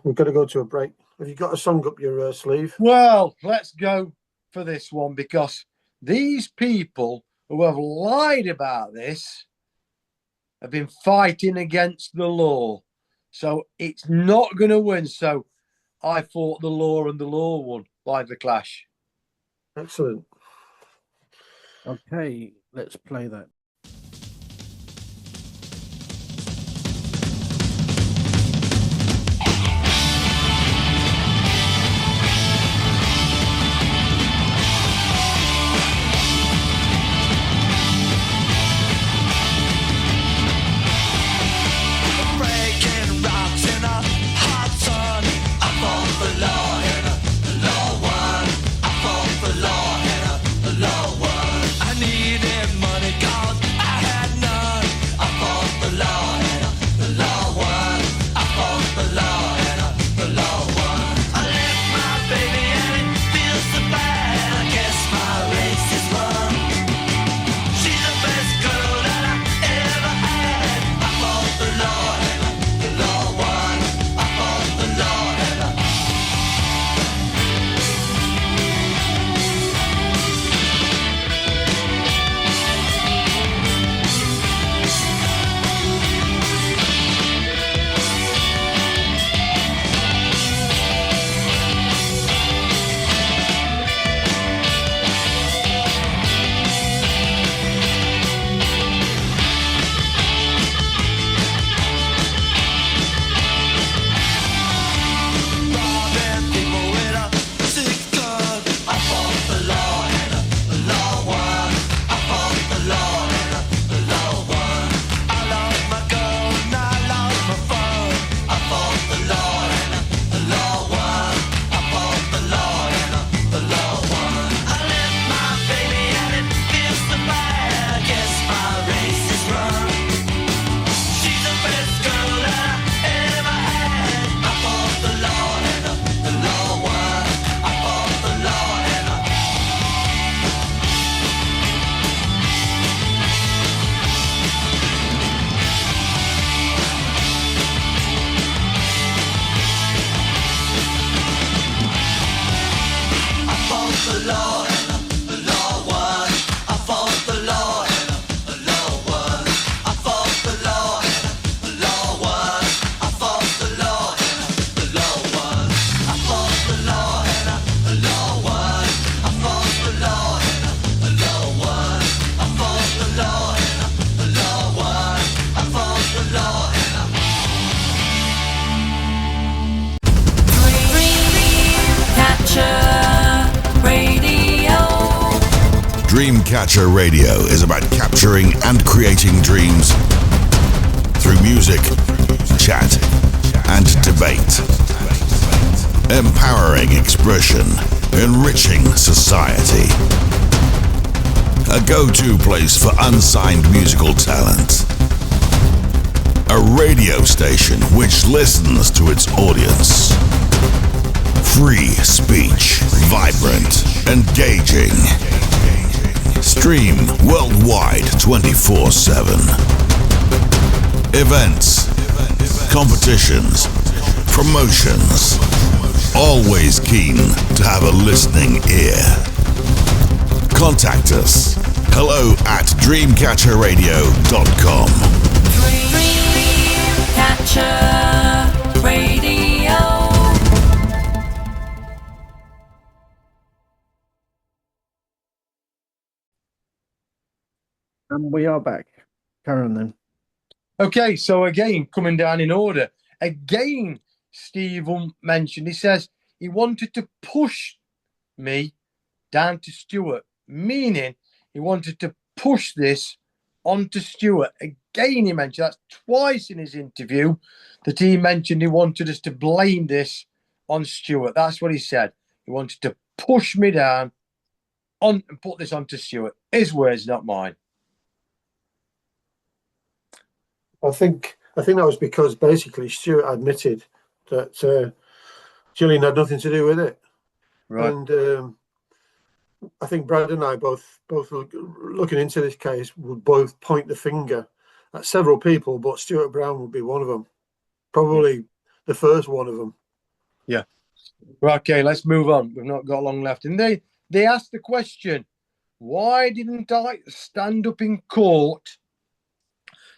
Speaker 8: We've got to go to a break. Have you got a song up your sleeve?
Speaker 7: Well, let's go for this one, because these people who have lied about this have been fighting against the law. So it's not going to win. So I fought the law, and the law won by the Clash.
Speaker 8: Excellent.
Speaker 6: okay. Let's play that.
Speaker 9: Breaking rocks in a
Speaker 10: Dreamcatcher Radio is about capturing and creating dreams through music, chat, and debate. Empowering expression, enriching society. A go-to place for unsigned musical talent. A radio station which listens to its audience. Free speech, vibrant, engaging. Stream worldwide 24/7. Events, competitions, promotions. Always keen to have a listening ear. Contact us. hello@dreamcatcherradio.com.
Speaker 9: Dreamcatcher Radio.
Speaker 6: And we are back. Karen, then.
Speaker 7: Okay, so again, coming down in order. Again, Steve mentioned, he says he wanted to push me down to Stuart, meaning he wanted to push this onto Stuart. Again, he mentioned that's twice in his interview that he mentioned he wanted us to blame this on Stuart. That's what he said. He wanted to push me down on and put this onto Stuart. His words, not mine.
Speaker 8: I think that was because basically Stuart admitted that Gillian had nothing to do with it,
Speaker 7: Right.
Speaker 8: and I think Brad and I both looking into this case would both point the finger at several people, but Stuart Brown would be one of them, probably the first one of them.
Speaker 7: Yeah. Right, okay, let's move on. We've not got long left. And they asked the question, why didn't I stand up in court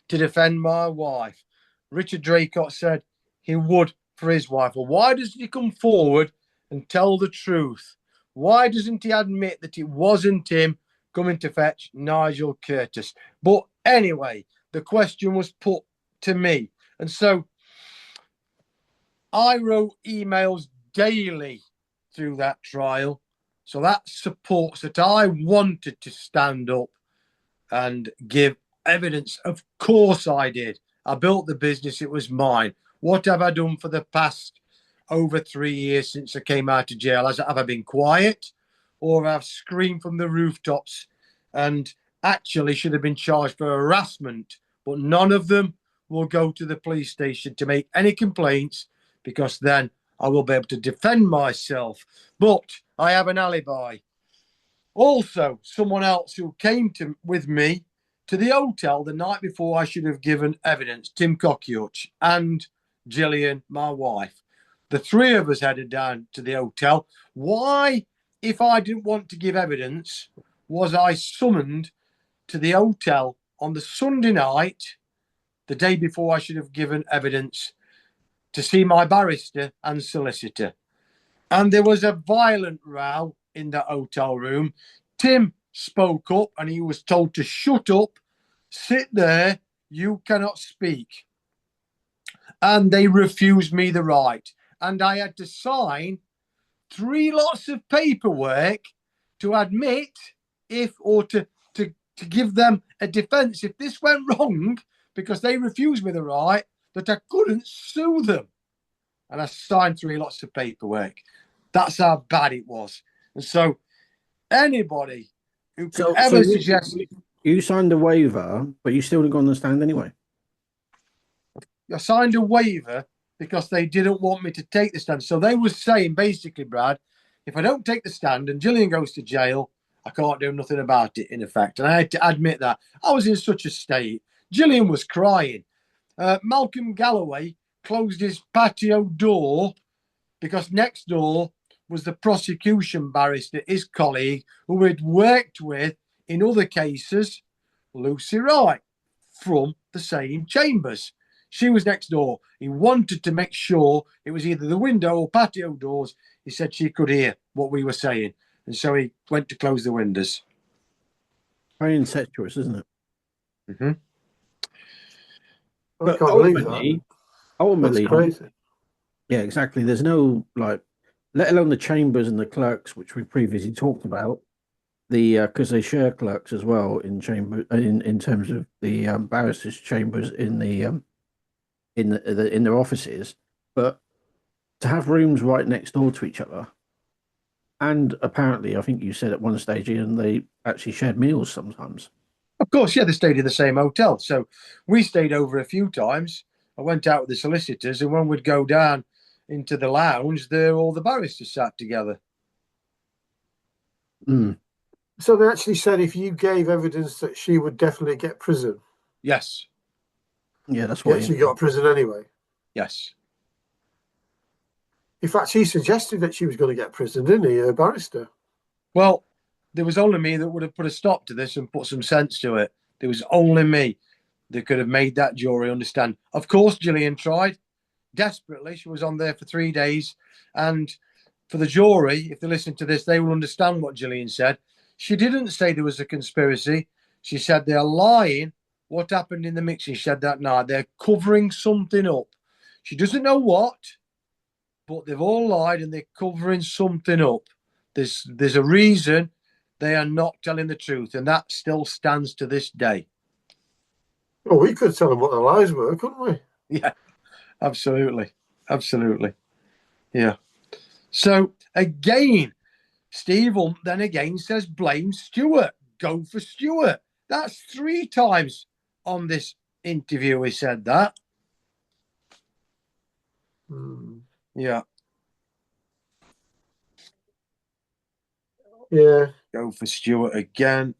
Speaker 7: to defend my wife? Richard Draycot said he would for his wife. Well, why doesn't he come forward and tell the truth? Why doesn't he admit that it wasn't him coming to fetch Nigel Curtis? But anyway, the question was put to me. And so I wrote emails daily through that trial. So that supports that I wanted to stand up and give evidence. Of course I did. I built the business. It was mine. What have I done for the past over 3 years since I came out of jail? Have I been quiet, or have I screamed from the rooftops and actually should have been charged for harassment? But none of them will go to the police station to make any complaints, because then I will be able to defend myself. But I have an alibi. Also, someone else who came with me to the hotel the night before I should have given evidence, Tim Cockyoch and Gillian, my wife. The three of us headed down to the hotel. Why, if I didn't want to give evidence, was I summoned to the hotel on the Sunday night, the day before I should have given evidence, to see my barrister and solicitor? And there was a violent row in the hotel room. Tim spoke up and he was told to shut up, sit there, you cannot speak. And they refused me the right. And I had to sign 3 lots of paperwork to admit to give them a defense if this went wrong, because they refused me the right, that I couldn't sue them. And I signed 3 lots of paperwork. That's how bad it was. And so anybody who could ever suggest...
Speaker 6: You signed a waiver, but you still didn't go on the stand anyway.
Speaker 7: I signed a waiver because they didn't want me to take the stand. So they were saying, basically, Brad, if I don't take the stand and Gillian goes to jail, I can't do nothing about it, in effect. And I had to admit that. I was in such a state. Gillian was crying. Malcolm Galloway closed his patio door because next door was the prosecution barrister, his colleague, who had worked with, in other cases, Lucy Wright, from the same chambers. She was next door. He wanted to make sure it was either the window or patio doors. He said she could hear what we were saying. And so he went to close the windows.
Speaker 6: Very incestuous, isn't it?
Speaker 7: Mm-hmm.
Speaker 6: But
Speaker 8: I can't believe that.
Speaker 6: Ultimately,
Speaker 8: that's crazy.
Speaker 6: Yeah, exactly. There's no, let alone the chambers and the clerks, which we previously talked about. because they share clerks as well in chamber in terms of the barristers' chambers in in their offices, but to have rooms right next door to each other, and apparently, I think you said at one stage, Ian, they actually shared meals sometimes.
Speaker 7: Of course, yeah, they stayed in the same hotel. So we stayed over a few times. I went out with the solicitors, and when we'd go down into the lounge, there all the barristers sat together.
Speaker 6: Mm.
Speaker 8: So they actually said if you gave evidence that she would definitely get prison.
Speaker 7: Yes.
Speaker 6: Yeah, that's
Speaker 8: She
Speaker 6: what
Speaker 8: actually got prison anyway.
Speaker 7: Yes.
Speaker 8: In fact, he suggested that she was going to get prison, didn't he, a barrister?
Speaker 7: Well, there was only me that would have put a stop to this and put some sense to it. There was only me that could have made that jury understand. Of course, Gillian tried desperately. She was on there for 3 days. And for the jury, if they listen to this, they will understand what Gillian said. She didn't say there was a conspiracy. She said they're lying. What happened in the mixing? She said that night they're covering something up. She doesn't know what, but they've all lied and they're covering something up. There's a reason they are not telling the truth, and that still stands to this day.
Speaker 8: Well, we could tell them what the lies were, couldn't we?
Speaker 7: Yeah, absolutely. Absolutely. Yeah. So again, Steve then again says blame Stuart. Go for Stuart. That's 3 times on this interview he said that. Yeah.
Speaker 8: Yeah.
Speaker 7: Go for Stuart again.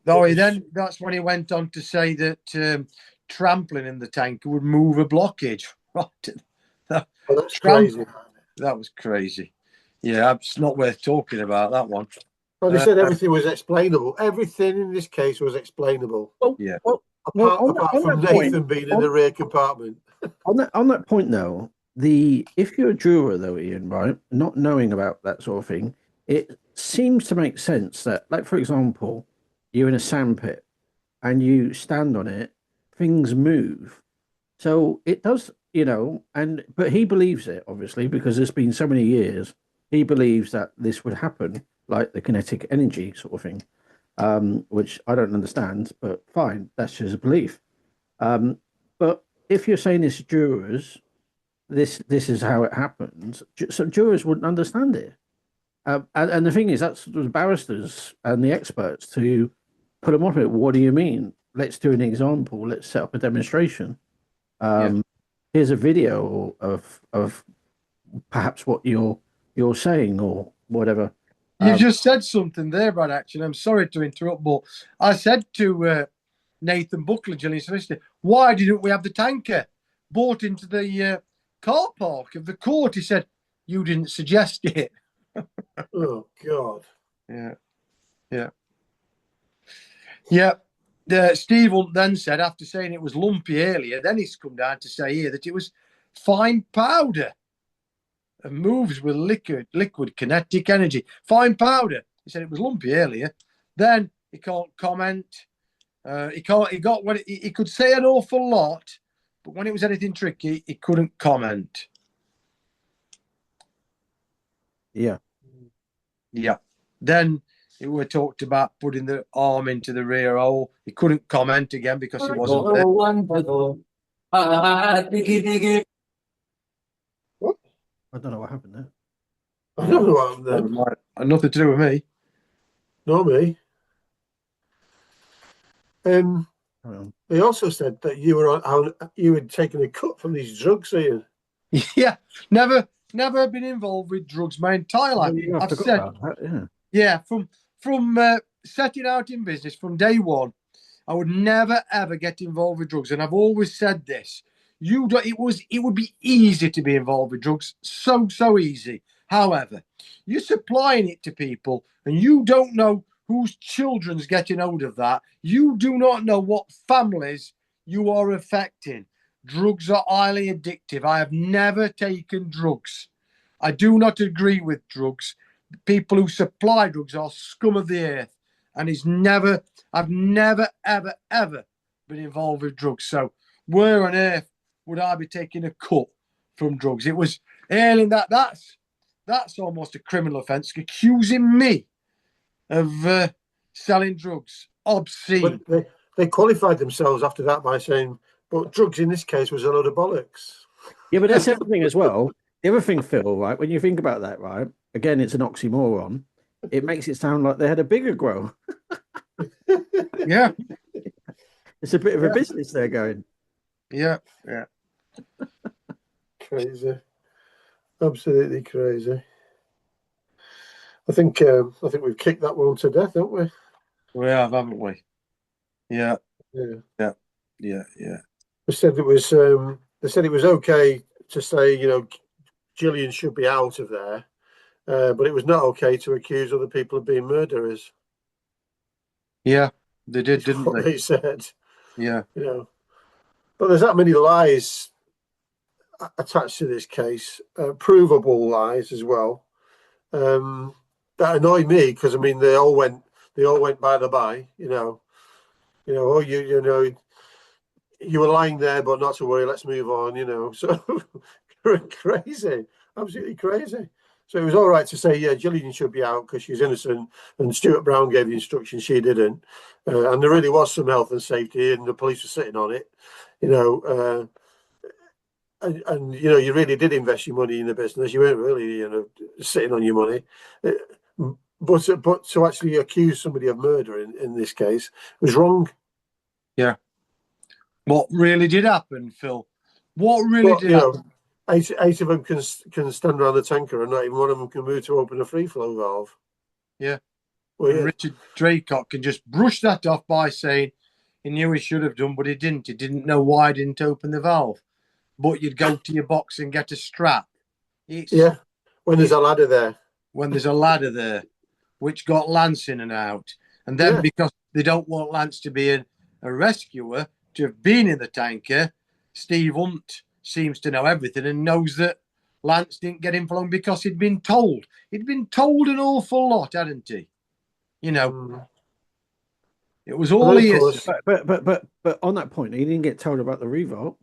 Speaker 7: That's when he went on to say that trampling in the tank would move a blockage. Right.
Speaker 8: That's crazy.
Speaker 7: That was crazy. Yeah, it's not worth talking about that one.
Speaker 8: Well, they said everything was explainable. Everything in this case was explainable.
Speaker 7: Yeah.
Speaker 8: Apart from Nathan being in the rear compartment.
Speaker 6: On that point, though, if you're a juror, though, Ian, right, not knowing about that sort of thing, it seems to make sense that, like, for example, you're in a sandpit and you stand on it, things move. So it does, but he believes it, obviously, because it's been so many years. He believes that this would happen, like the kinetic energy sort of thing, which I don't understand, but fine, that's just a belief. But if you're saying it's jurors, this is how it happens, so jurors wouldn't understand it. And the thing is, that's the barristers and the experts to put them off it. What do you mean? Let's do an example. Let's set up a demonstration. Here's a video of perhaps what you're saying or whatever.
Speaker 7: You just said something there, Brad, actually. I'm sorry to interrupt, but I said to Nathan Buckler, Gillian solicitor, why didn't we have the tanker brought into the car park of the court? He said, you didn't suggest it.
Speaker 8: Oh, God.
Speaker 7: Yeah. Steve Hunt then said, after saying it was lumpy earlier, then he's come down to say here that it was fine powder and moves with liquid kinetic energy. Fine powder. He said it was lumpy earlier. Then he can't comment. He could say an awful lot, but when it was anything tricky, he couldn't comment.
Speaker 6: Yeah.
Speaker 7: Then it were talked about putting the arm into the rear hole. He couldn't comment again because he wasn't there.
Speaker 8: What?
Speaker 6: I don't know what happened there.
Speaker 8: I don't know what happened there.
Speaker 7: Nothing to do with me.
Speaker 8: Not me. They also said that you had taken a cut from these drugs, Ian.
Speaker 7: Yeah, never been involved with drugs my entire life. I've said, from setting out in business from day one, I would never ever get involved with drugs, and I've always said this. It would be easy to be involved with drugs, so easy. However, you're supplying it to people, and you don't know whose children's getting hold of that. You do not know what families you are affecting. Drugs are highly addictive. I have never taken drugs. I do not agree with drugs. People who supply drugs are scum of the earth. And I've never, ever, ever been involved with drugs. So where on earth would I be taking a cut from drugs? It was ailing that's almost a criminal offence, accusing me of selling drugs. Obscene.
Speaker 8: But they qualified themselves after that by saying, but drugs in this case was a load of bollocks.
Speaker 6: Yeah, but that's the other thing as well. The other thing, Phil, right? When you think about that, right? Again, it's an oxymoron. It makes it sound like they had a bigger grow.
Speaker 7: Yeah.
Speaker 6: It's a bit of a business they're going.
Speaker 7: Yeah.
Speaker 8: Crazy. Absolutely crazy. I think we've kicked that one to death, haven't we?
Speaker 7: We have, haven't we? Yeah.
Speaker 8: Yeah.
Speaker 7: Yeah.
Speaker 8: They said it was okay to say, Gillian should be out of there, but it was not okay to accuse other people of being murderers.
Speaker 7: Yeah, they did, didn't
Speaker 8: What
Speaker 7: they?
Speaker 8: they said.
Speaker 7: Yeah.
Speaker 8: But there's that many lies attached to this case, provable lies as well. That annoy me because they all went by the by. You were lying there, but not to worry. Let's move on. So crazy, absolutely crazy. So it was all right to say, yeah, Gillian should be out because she's innocent, and Stuart Brown gave the instructions, she didn't, and there really was some health and safety, and the police were sitting on it, and you really did invest your money in the business. You weren't really, sitting on your money. But to actually accuse somebody of murder in this case was wrong.
Speaker 7: Yeah. What really did happen, Phil? What really did happen?
Speaker 8: Eight of them can stand around the tanker, and not even one of them can move to open a free flow valve.
Speaker 7: Yeah.
Speaker 8: Well, yeah.
Speaker 7: Richard Draycot can just brush that off by saying he knew he should have done, but he didn't. He didn't know why he didn't open the valve. But you'd go to your box and get a strap.
Speaker 8: When there's a ladder there.
Speaker 7: When there's a ladder there, which got Lance in and out. And then because they don't want Lance to be a rescuer, to have been in the tanker, Steve Hunt seems to know everything and knows that Lance didn't get him flown because he'd been told. He'd been told an awful lot, hadn't he? It was all he is.
Speaker 6: But on that point, he didn't get told about the revolt.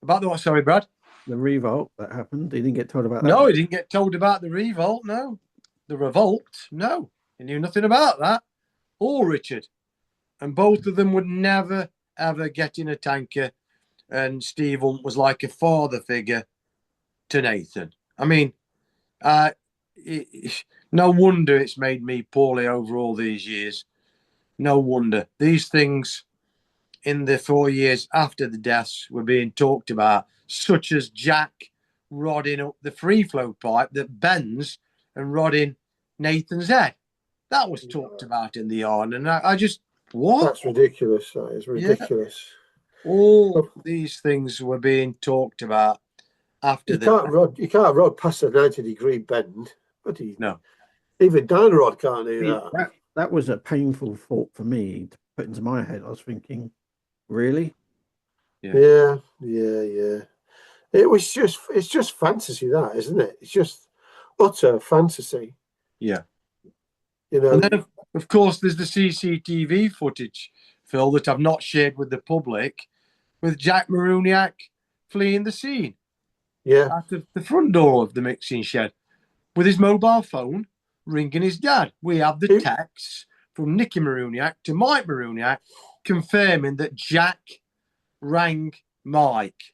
Speaker 7: About the what? Sorry, Brad.
Speaker 6: The revolt that happened. He didn't get told about that.
Speaker 7: No, he didn't get told about the revolt. No, the revolt. No, he knew nothing about that. Or Richard, and both of them would never ever get in a tanker. And Steve Hunt was like a father figure to Nathan. No wonder it's made me poorly over all these years. No wonder. These things in the 4 years after the deaths were being talked about, such as Jack rodding up the free flow pipe that bends and rodding Nathan's head. That was talked about in the yard. And I just, what?
Speaker 8: That's ridiculous. That is ridiculous.
Speaker 7: Yeah. All these things were being talked about after
Speaker 8: you can't rod past a 90-degree bend.
Speaker 7: No.
Speaker 8: Even Dan Rod can't do that.
Speaker 6: That was a painful thought for me to put into my head. I was thinking, really?
Speaker 8: Yeah. It's just fantasy, that, isn't it? It's just utter fantasy.
Speaker 7: Yeah. And then, of course, there's the CCTV footage, Phil, that I've not shared with the public, with Jack Maruniak fleeing the scene.
Speaker 8: Yeah.
Speaker 7: Out of the front door of the mixing shed with his mobile phone ringing his dad. We have the texts from Nicky Maruniak to Mike Maruniak confirming that Jack rang Mike.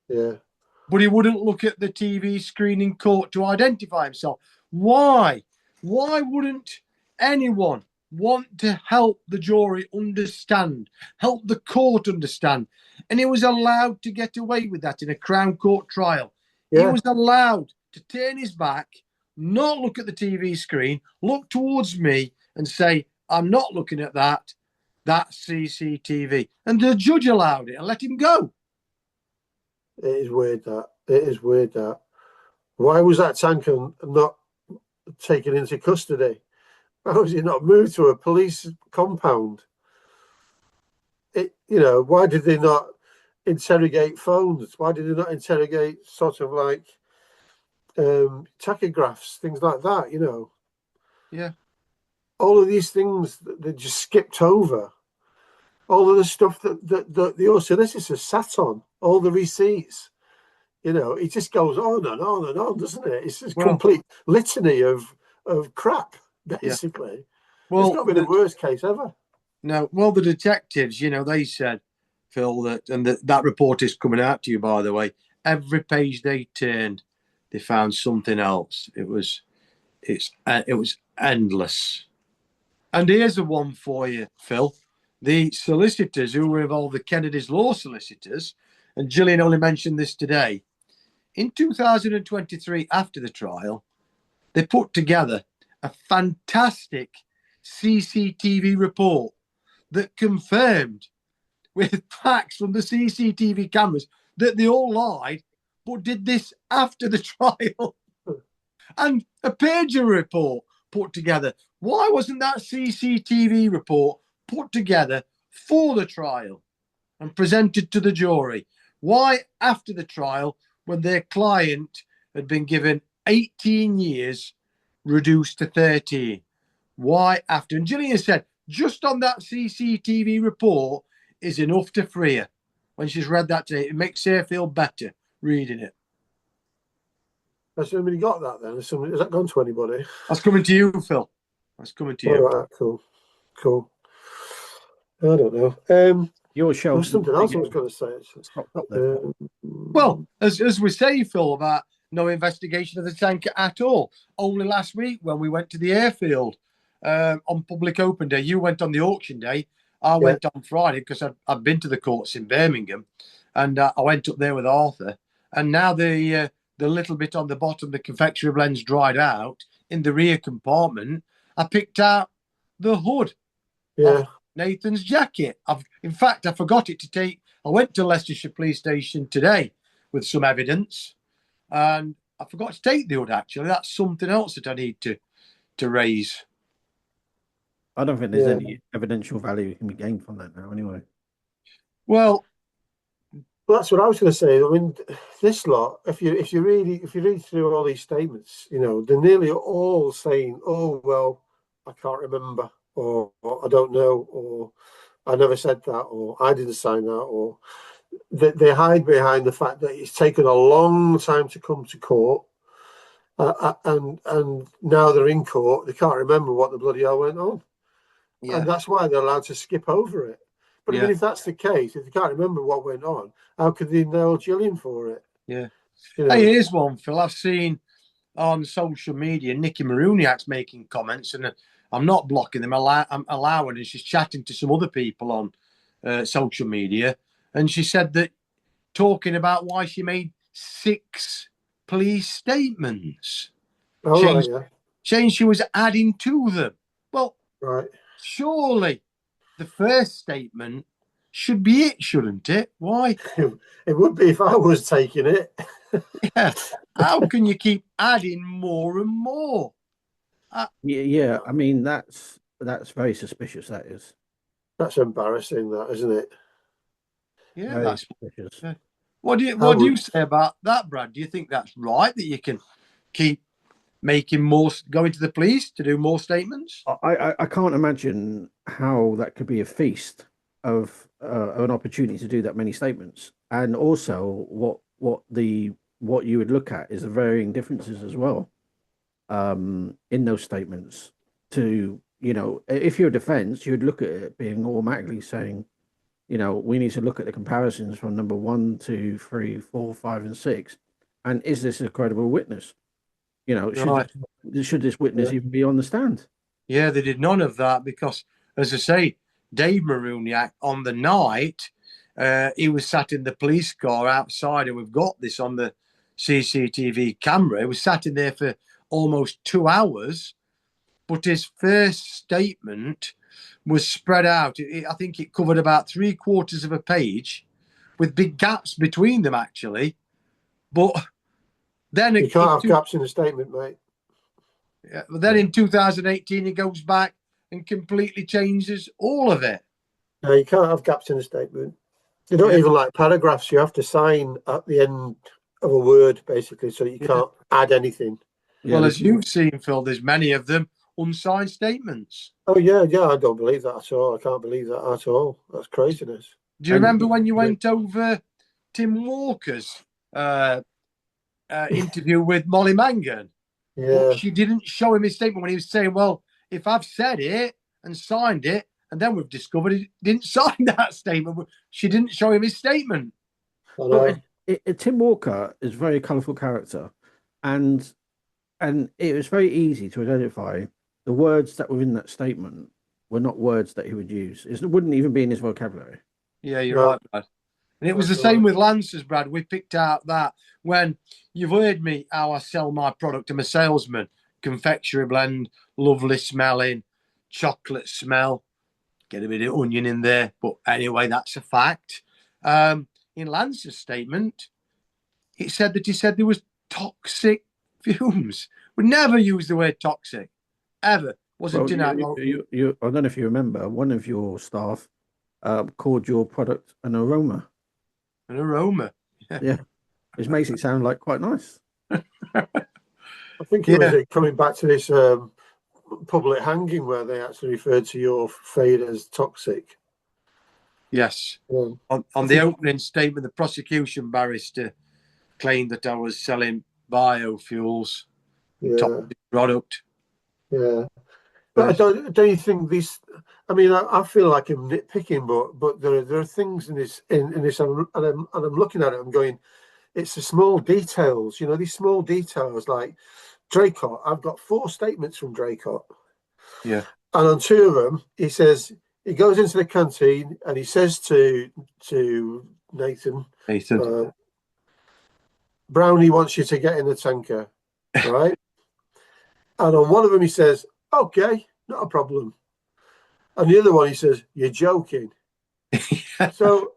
Speaker 8: Yeah.
Speaker 7: But he wouldn't look at the TV screen in court to identify himself. Why? Why wouldn't anyone want to help the jury understand, help the court understand? And he was allowed to get away with that in a Crown Court trial. Yeah. He was allowed to turn his back, not look at the TV screen, look towards me and say, I'm not looking at that. That's CCTV. And the judge allowed it and let him go.
Speaker 8: It is weird that. Why was that tanker not taken into custody? Why was he not moved to a police compound? Why did they not interrogate phones? Why did they not interrogate sort of like tachographs, things like that,
Speaker 7: Yeah.
Speaker 8: All of these things that they just skipped over. All of the stuff that your solicitor sat on, all the receipts. It just goes on and on and on, doesn't it? It's just complete litany of crap. basically.
Speaker 7: Well,
Speaker 8: it's got to be the worst case ever.
Speaker 7: No, well, the detectives, they said, Phil, that report is coming out to you, by the way. Every page they turned, they found something else. It was endless. And here's the one for you, Phil. The solicitors who were involved, the Kennedy's law solicitors, and Gillian only mentioned this today. In 2023, after the trial, they put together a fantastic CCTV report that confirmed with facts from the CCTV cameras that they all lied, but did this after the trial. And a pager report put together. Why wasn't that CCTV report put together for the trial and presented to the jury? Why after the trial, when their client had been given 18 years, reduced to 13? Why after? And Gillian said, just on that CCTV report is enough to free her. When she's read that today, it makes her feel better reading it.
Speaker 8: Has somebody got that then? Has that gone to anybody?
Speaker 7: That's coming to you, Phil. That's coming to you.
Speaker 8: All right, cool. I don't know.
Speaker 6: Your show.
Speaker 8: There's something else I was going to say.
Speaker 7: Well, as we say, Phil, about no investigation of the tanker at all. Only last week when we went to the airfield on public open day, you went on the auction day. I went on Friday because I'd been to the courts in Birmingham, and I went up there with Arthur. And now the little bit on the bottom, the confectionery blends dried out in the rear compartment. I picked out the hood of Nathan's jacket. In fact, I forgot it to take. I went to Leicestershire Police Station today with some evidence, and I forgot to take the hood. Actually, that's something else that I need to raise.
Speaker 6: I don't think there's any evidential value can be gained from that now, anyway.
Speaker 7: Well,
Speaker 8: that's what I was going to say. I mean, this lot, if you read through all these statements, they're nearly all saying, "Oh well, I can't remember," or "I don't know," or "I never said that," or "I didn't sign that," or they hide behind the fact that it's taken a long time to come to court, and now they're in court. They can't remember what the bloody hell went on, and that's why they're allowed to skip over it. But I mean, if that's the case, if they can't remember what went on, how could they nail Gillian for it?
Speaker 7: Yeah. Hey, here's one, Phil. I've seen on social media Nicky Maruniak's making comments, and I'm not blocking them. I'm allowing, and she's chatting to some other people on social media, and she said that talking about why she made 6 police statements. Saying she was adding to them. Well, surely the first statement should be it, shouldn't it? Why?
Speaker 8: It would be if I was taking it.
Speaker 7: How can you keep adding more and more?
Speaker 6: I mean, that's very suspicious. That is.
Speaker 8: That's embarrassing, that, isn't it?
Speaker 7: Yeah, that's suspicious. What do you say about that, Brad? Do you think that's right that you can keep making more, going to the police to do more statements?
Speaker 6: I can't imagine how that could be a feast of an opportunity to do that many statements. And also what you would look at is the varying differences as well in those statements. To, if you're a defense, you would look at it being automatically saying, we need to look at the comparisons from number 1, 2, 3, 4, 5, and 6. And is this a credible witness? Should this witness even be on the stand?
Speaker 7: Yeah, they did none of that because, as I say, Dave Maruniak on the night, he was sat in the police car outside, and we've got this on the CCTV camera. He was sat in there for almost 2 hours, but his first statement was spread out. I think it covered about 3/4 of a page with big gaps between them, actually. But then
Speaker 8: you can't have gaps in a statement, mate.
Speaker 7: Yeah, but then in 2018, he goes back and completely changes all of it.
Speaker 8: No, you can't have gaps in a statement. You don't even like paragraphs. You have to sign at the end of a word, basically, so you can't add anything.
Speaker 7: Well, as you've seen, Phil, there's many of them unsigned statements.
Speaker 8: Oh, yeah, I don't believe that at all. I can't believe that at all. That's craziness.
Speaker 7: Do you remember when you went over Tim Walker's interview with Molly Mangan?
Speaker 8: Yeah.
Speaker 7: But she didn't show him his statement when he was saying, well, if I've said it and signed it, and then we've discovered he didn't sign that statement, she didn't show him his statement.
Speaker 6: Well, Tim Walker is a very colourful character, and it was very easy to identify the words that were in that statement were not words that he would use. It wouldn't even be in his vocabulary.
Speaker 7: Yeah, you're right, Brad. And it was the same with Lancers, Brad. We picked out that when you've heard me how I sell my product. I'm a salesman. Confectionery blend, lovely smelling, chocolate smell. Get a bit of onion in there. But anyway, that's a fact. In Lance's statement, it said that he said there was toxic fumes. We never use the word toxic. Ever. Wasn't in our...
Speaker 6: I don't know if you remember, one of your staff called your product an aroma.
Speaker 7: An aroma.
Speaker 6: Yeah. Which makes it sound like quite nice.
Speaker 8: I think it was coming back to this public hanging where they actually referred to your fade as toxic.
Speaker 7: Yes. On the opening statement, the prosecution barrister claimed that I was selling biofuels, toxic product.
Speaker 8: Yeah. But don't you think this? I mean, I feel like I'm nitpicking, but there are things in this and I'm looking at it. I'm going, it's the small details. You know, these small details like Draycot. I've got 4 statements from Draycot.
Speaker 7: Yeah.
Speaker 8: And on 2 of them, he says he goes into the canteen and he says to Nathan, Brownie wants you to get in the tanker, right? And on one of them, he says, okay, not a problem. And the other one, he says, you're joking. So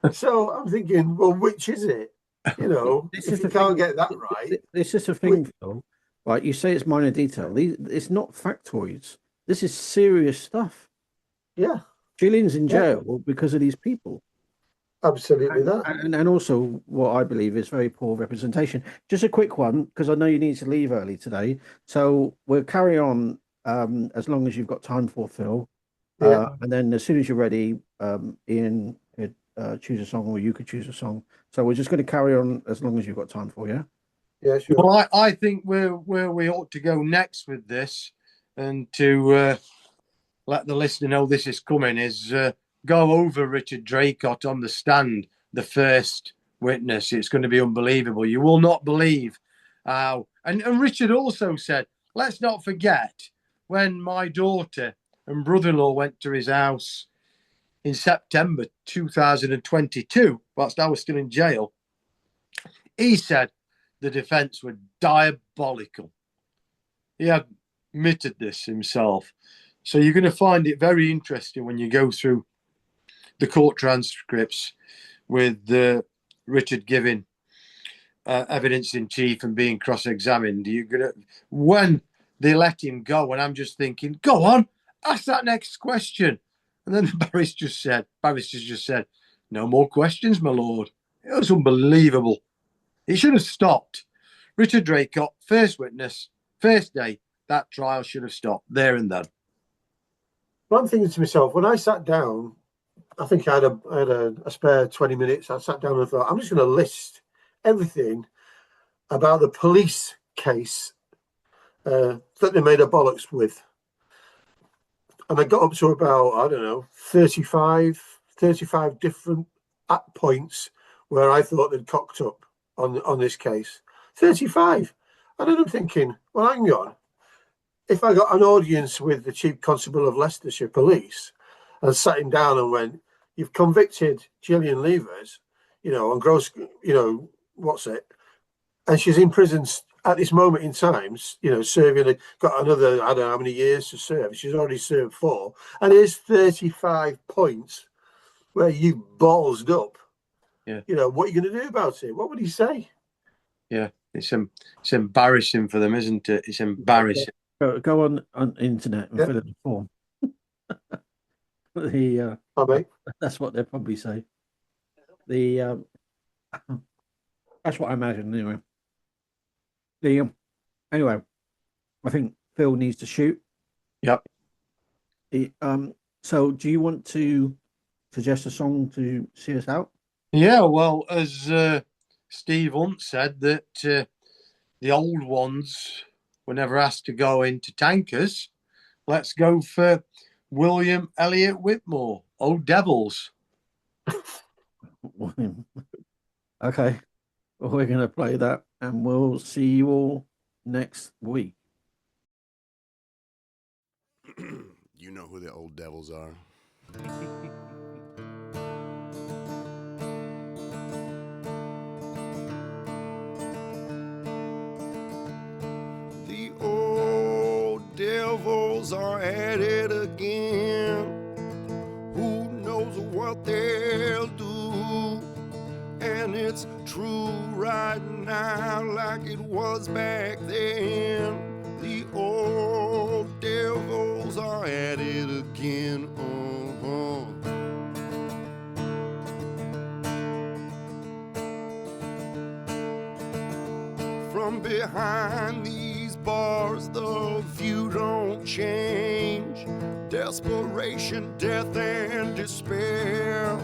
Speaker 8: I'm thinking, well, which is it? You know, if you can't get that right.
Speaker 6: This is a thing, Phil. Right, you say it's minor detail. It's not factoids. This is serious stuff.
Speaker 8: Yeah.
Speaker 6: Gillian's in jail because of these people.
Speaker 8: Absolutely that.
Speaker 6: And also what I believe is very poor representation. Just a quick one, because I know you need to leave early today. So we'll carry on as long as you've got time for, Phil. And then as soon as you're ready, Ian could choose a song, or you could choose a song. So we're just going to carry on as long as you've got time for, yeah?
Speaker 8: Yeah, sure.
Speaker 7: Well, I think where we ought to go next with this, and to let the listener know this is coming, is go over Richard Draycot on the stand, the first witness. It's going to be unbelievable. You will not believe how. And Richard also said, let's not forget when my daughter and brother-in-law went to his house in September 2022, whilst I was still in jail, he said the defence were diabolical. He admitted this himself. So you're going to find it very interesting when you go through the court transcripts with Richard giving evidence in chief and being cross-examined. You're gonna, when they let him go, and I'm just thinking, go on, ask that next question. And then the barrister just said, no more questions, my lord. It was unbelievable. He should have stopped. Richard Draycot, first witness, first day, that trial should have stopped there and then.
Speaker 8: Well, I'm thinking to myself, when I sat down, I think I had a spare 20 minutes. I sat down and thought, I'm just going to list everything about the police case that they made a bollocks with. And I got up to about, I don't know, 35 different points where I thought they'd cocked up on this case. 35. And then I'm thinking, well, hang on. If I got an audience with the Chief Constable of Leicestershire Police and sat him down and went, you've convicted Gillian Leivers, on gross, what's it? And she's in prison at this moment in time, serving, got another, I don't know how many years to serve. She's already served 4. And here's 35 points where you ballsed up.
Speaker 7: Yeah.
Speaker 8: What are you going to do about it? What would he say?
Speaker 7: Yeah, it's embarrassing for them, isn't it? It's embarrassing.
Speaker 6: Go on internet and fill in the form. That's what they'll probably say. That's what I imagine anyway. Anyway, I think Phil needs to shoot.
Speaker 7: Yep.
Speaker 6: So do you want to suggest a song to see us out?
Speaker 7: Yeah, well, as Steve Hunt said, that the old ones were never asked to go into tankers. let's go for William Elliott Whitmore. Oh, Devils.
Speaker 6: Okay. Well, we're going to play that, and we'll see you all next week.
Speaker 10: You know who the old devils are. The old devils are at it again. Who knows what they'll do? And it's true right now like it was back then. The old devils are at it again. From behind these bars, the view don't change. Desperation, death, and despair.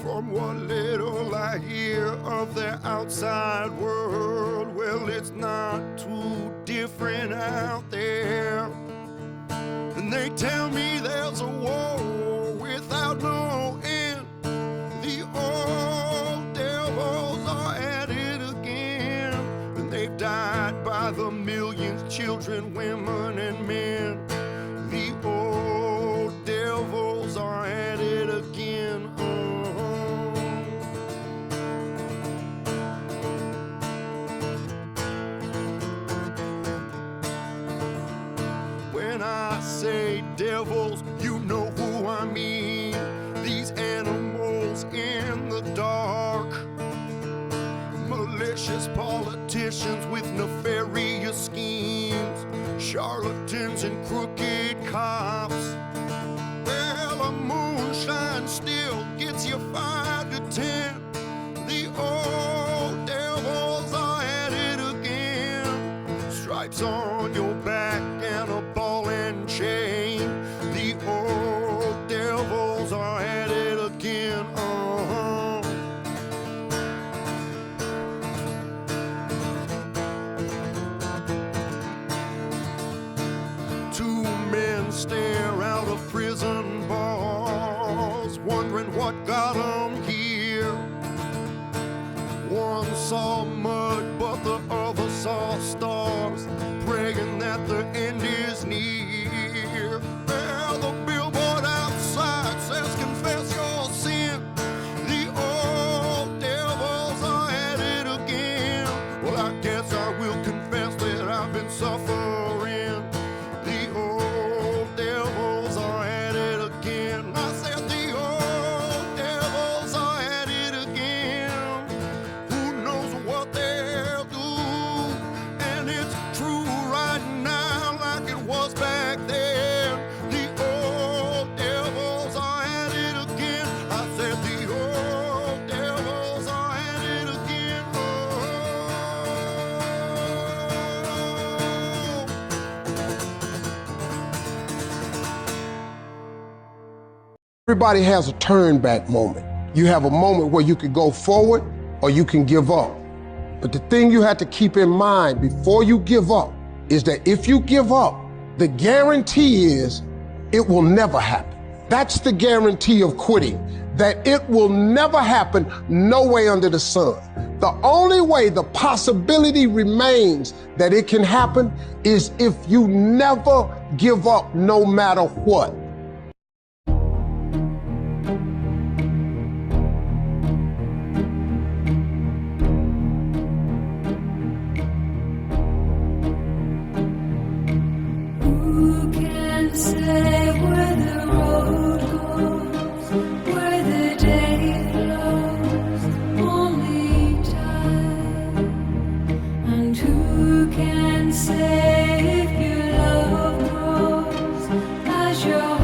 Speaker 10: From what little I hear of the outside world, well, it's not too different out there. And they tell me there's a war without no end. The old devils are at it again. And they've died by the millions, children, women, and men. The old devils are at it again. When I say devils, you know who I mean. These animals in the dark. Malicious politicians with nefarious schemes. Charlatans and crooked cops. Well, a moonshine still gets you 5 to 10. The old devils are at it again. Stripes on your back and a ball and chain. The old devils are at it again. Two men stare out of prison bars, wondering what got them here. One saw mud, but the other saw stars, praying that the end is near. Well, the billboard outside says, confess your sin. The old devils are at it again. Well, I guess I will confess that I've been suffering. The old devils are at it again. I said the old devils are at it again. Who knows what they'll do? And it's true right now like it was back then. The old devils are at it again. I said the old devils are at it again.
Speaker 11: Everybody has a turn back moment. You have a moment where you can go forward or you can give up. But the thing you have to keep in mind before you give up is that if you give up, the guarantee is it will never happen. That's the guarantee of quitting, that it will never happen no way under the sun. The only way the possibility remains that it can happen is if you never give up no matter what.
Speaker 9: Who can say where the road goes, where the day flows? Only time. And who can say if your love grows as your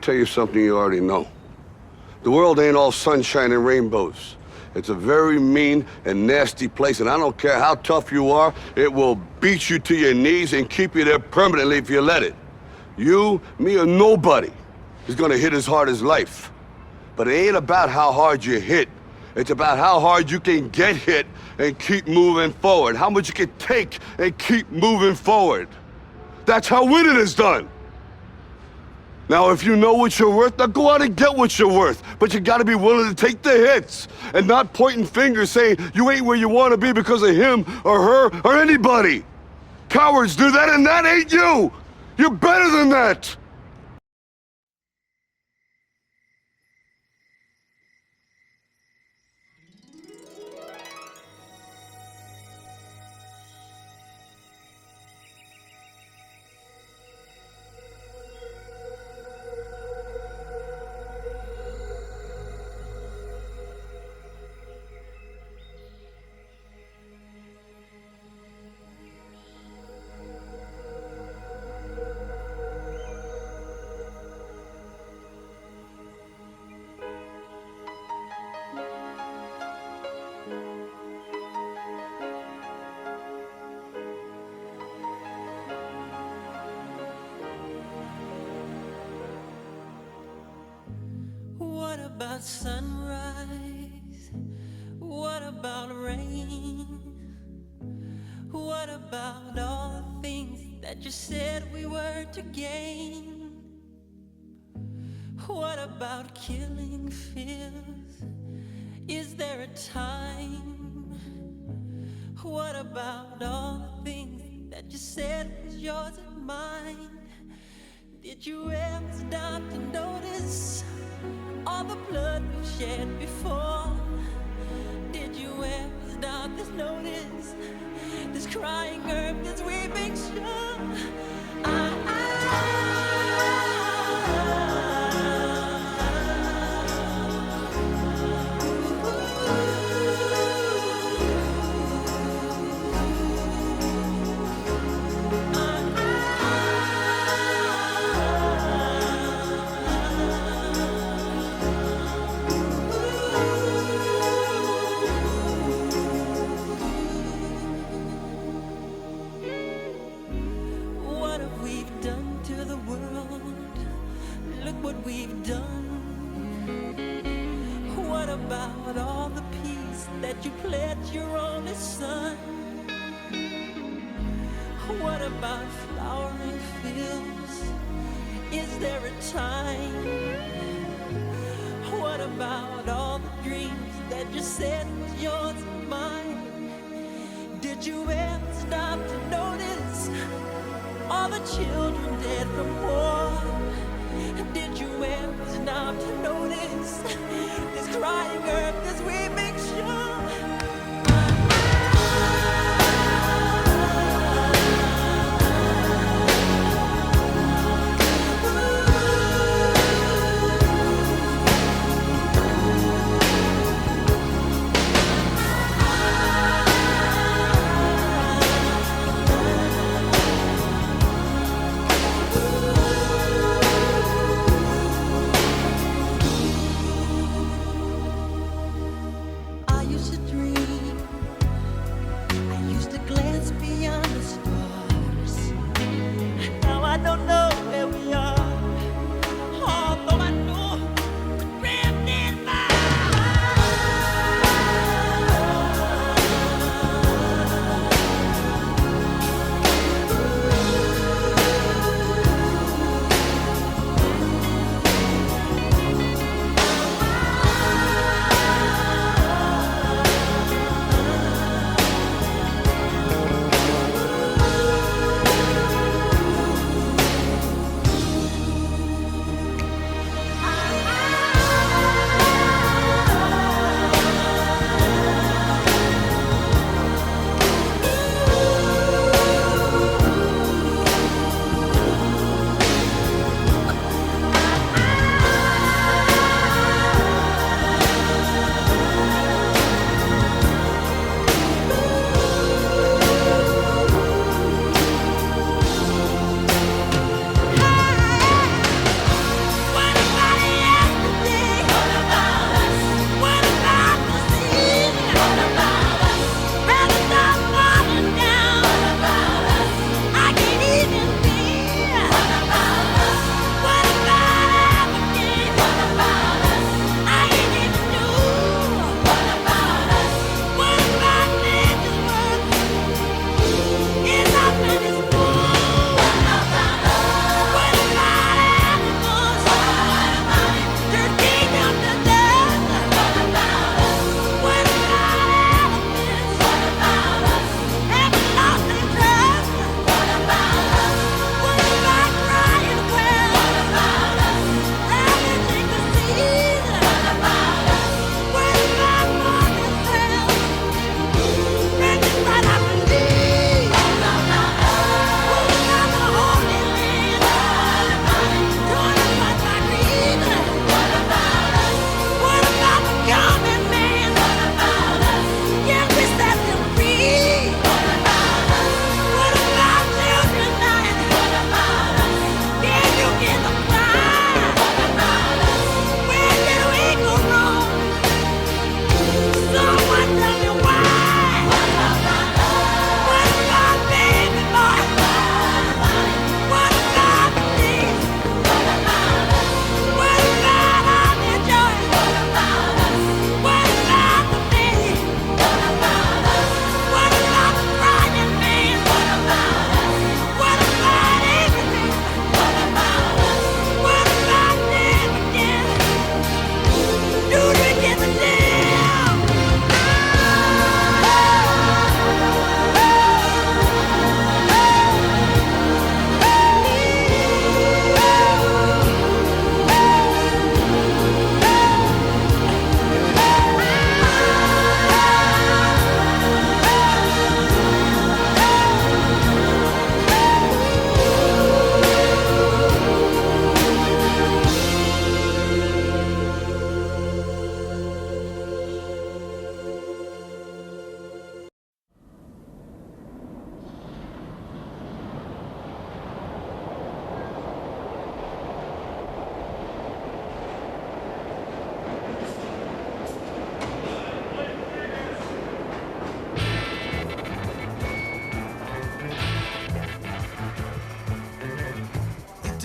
Speaker 1: tell you something you already know. The world ain't all sunshine and rainbows. It's a very mean and nasty place, and I don't care how tough you are, it will beat you to your knees and keep you there permanently if you let it. You, me, or nobody is gonna hit as hard as life. But it ain't about how hard you hit. It's about how hard you can get hit and keep moving forward. How much you can take and keep moving forward. That's how winning is done. Now, if you know what you're worth, now go out and get what you're worth. But you gotta be willing to take the hits and not pointing fingers saying you ain't where you wanna be because of him or her or anybody. Cowards do that, and that ain't you. You're better than that.
Speaker 9: What about sunrise? What about rain? What about all the things that you said we were to gain? What about killing fears? Is there a time? What about all the things that you said was yours and mine? Did you ever stop to notice all the blood we've shed before? Did you ever stop to notice this crying earth, this weeping shore? What have we done to the world? Look what we've done. What about all the peace that you pledged your only son? What about flowering fields? Is there a time? What about all the dreams that you said was yours and mine? Did you ever stop to notice all the children dead from war? Did you ever stop to notice this crying earth, this weeping shore? I used to dream, I used to glance beyond the stars. Now I don't know where we are, although I know we're drifting by.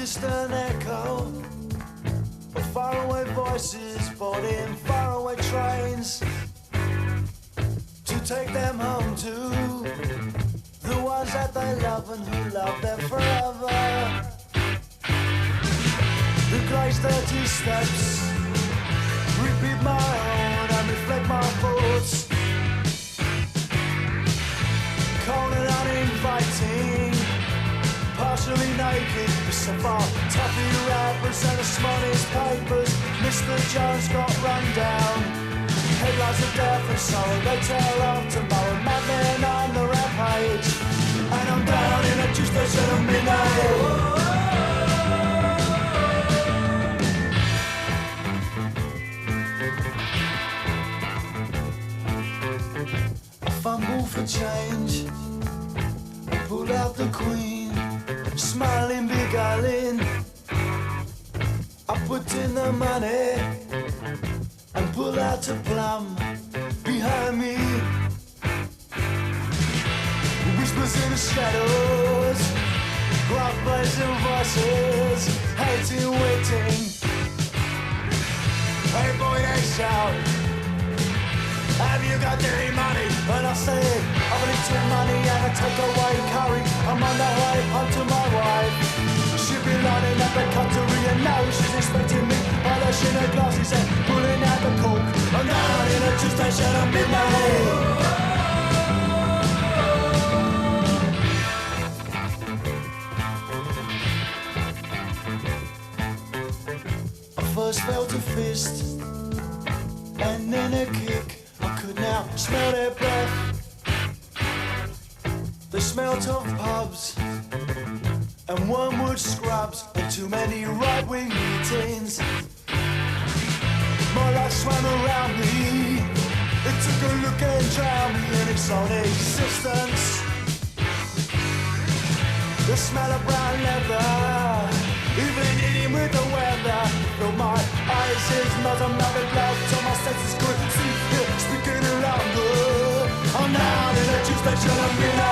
Speaker 9: distant echo of faraway voices boarding faraway trains to take them home to the ones that they love and who love them forever. The Grace 30 steps repeat my own and reflect my thoughts. Cold and uninviting, partially naked, with some far toffee wrappers and the smallest papers. Mr. Jones got run down. Headlines of death and sorrow, they tell of tomorrow. Madmen on the rampage, and I'm down in a juice station at midnight. Fumble for change, pull out the queen, smiling, beguiling. I put in the money and pull out a plum behind me. Whispers in the shadows, rock blazing voices, hating, waiting. Hey boy, they shout, have you got dirty money? And I say, I've been eating money and I take away curry. I'm on the way home to my wife. She'll be lining up the cutlery and now she's expecting me. Polishing her glasses and pulling out the cork. I'm down in a tube station at midnight. I first felt a fist and then a kick. I could now smell their breath. They smelt of pubs and wormwood scrubs and too many right-wing meetings. My life swam around me. It took a look and drowned me in its own existence. The smell of brown leather, even eating with the weather, filled my eyes, his nose, I'm not in love till my senses could see it speaking around her. I'm down in a tube station at midnight.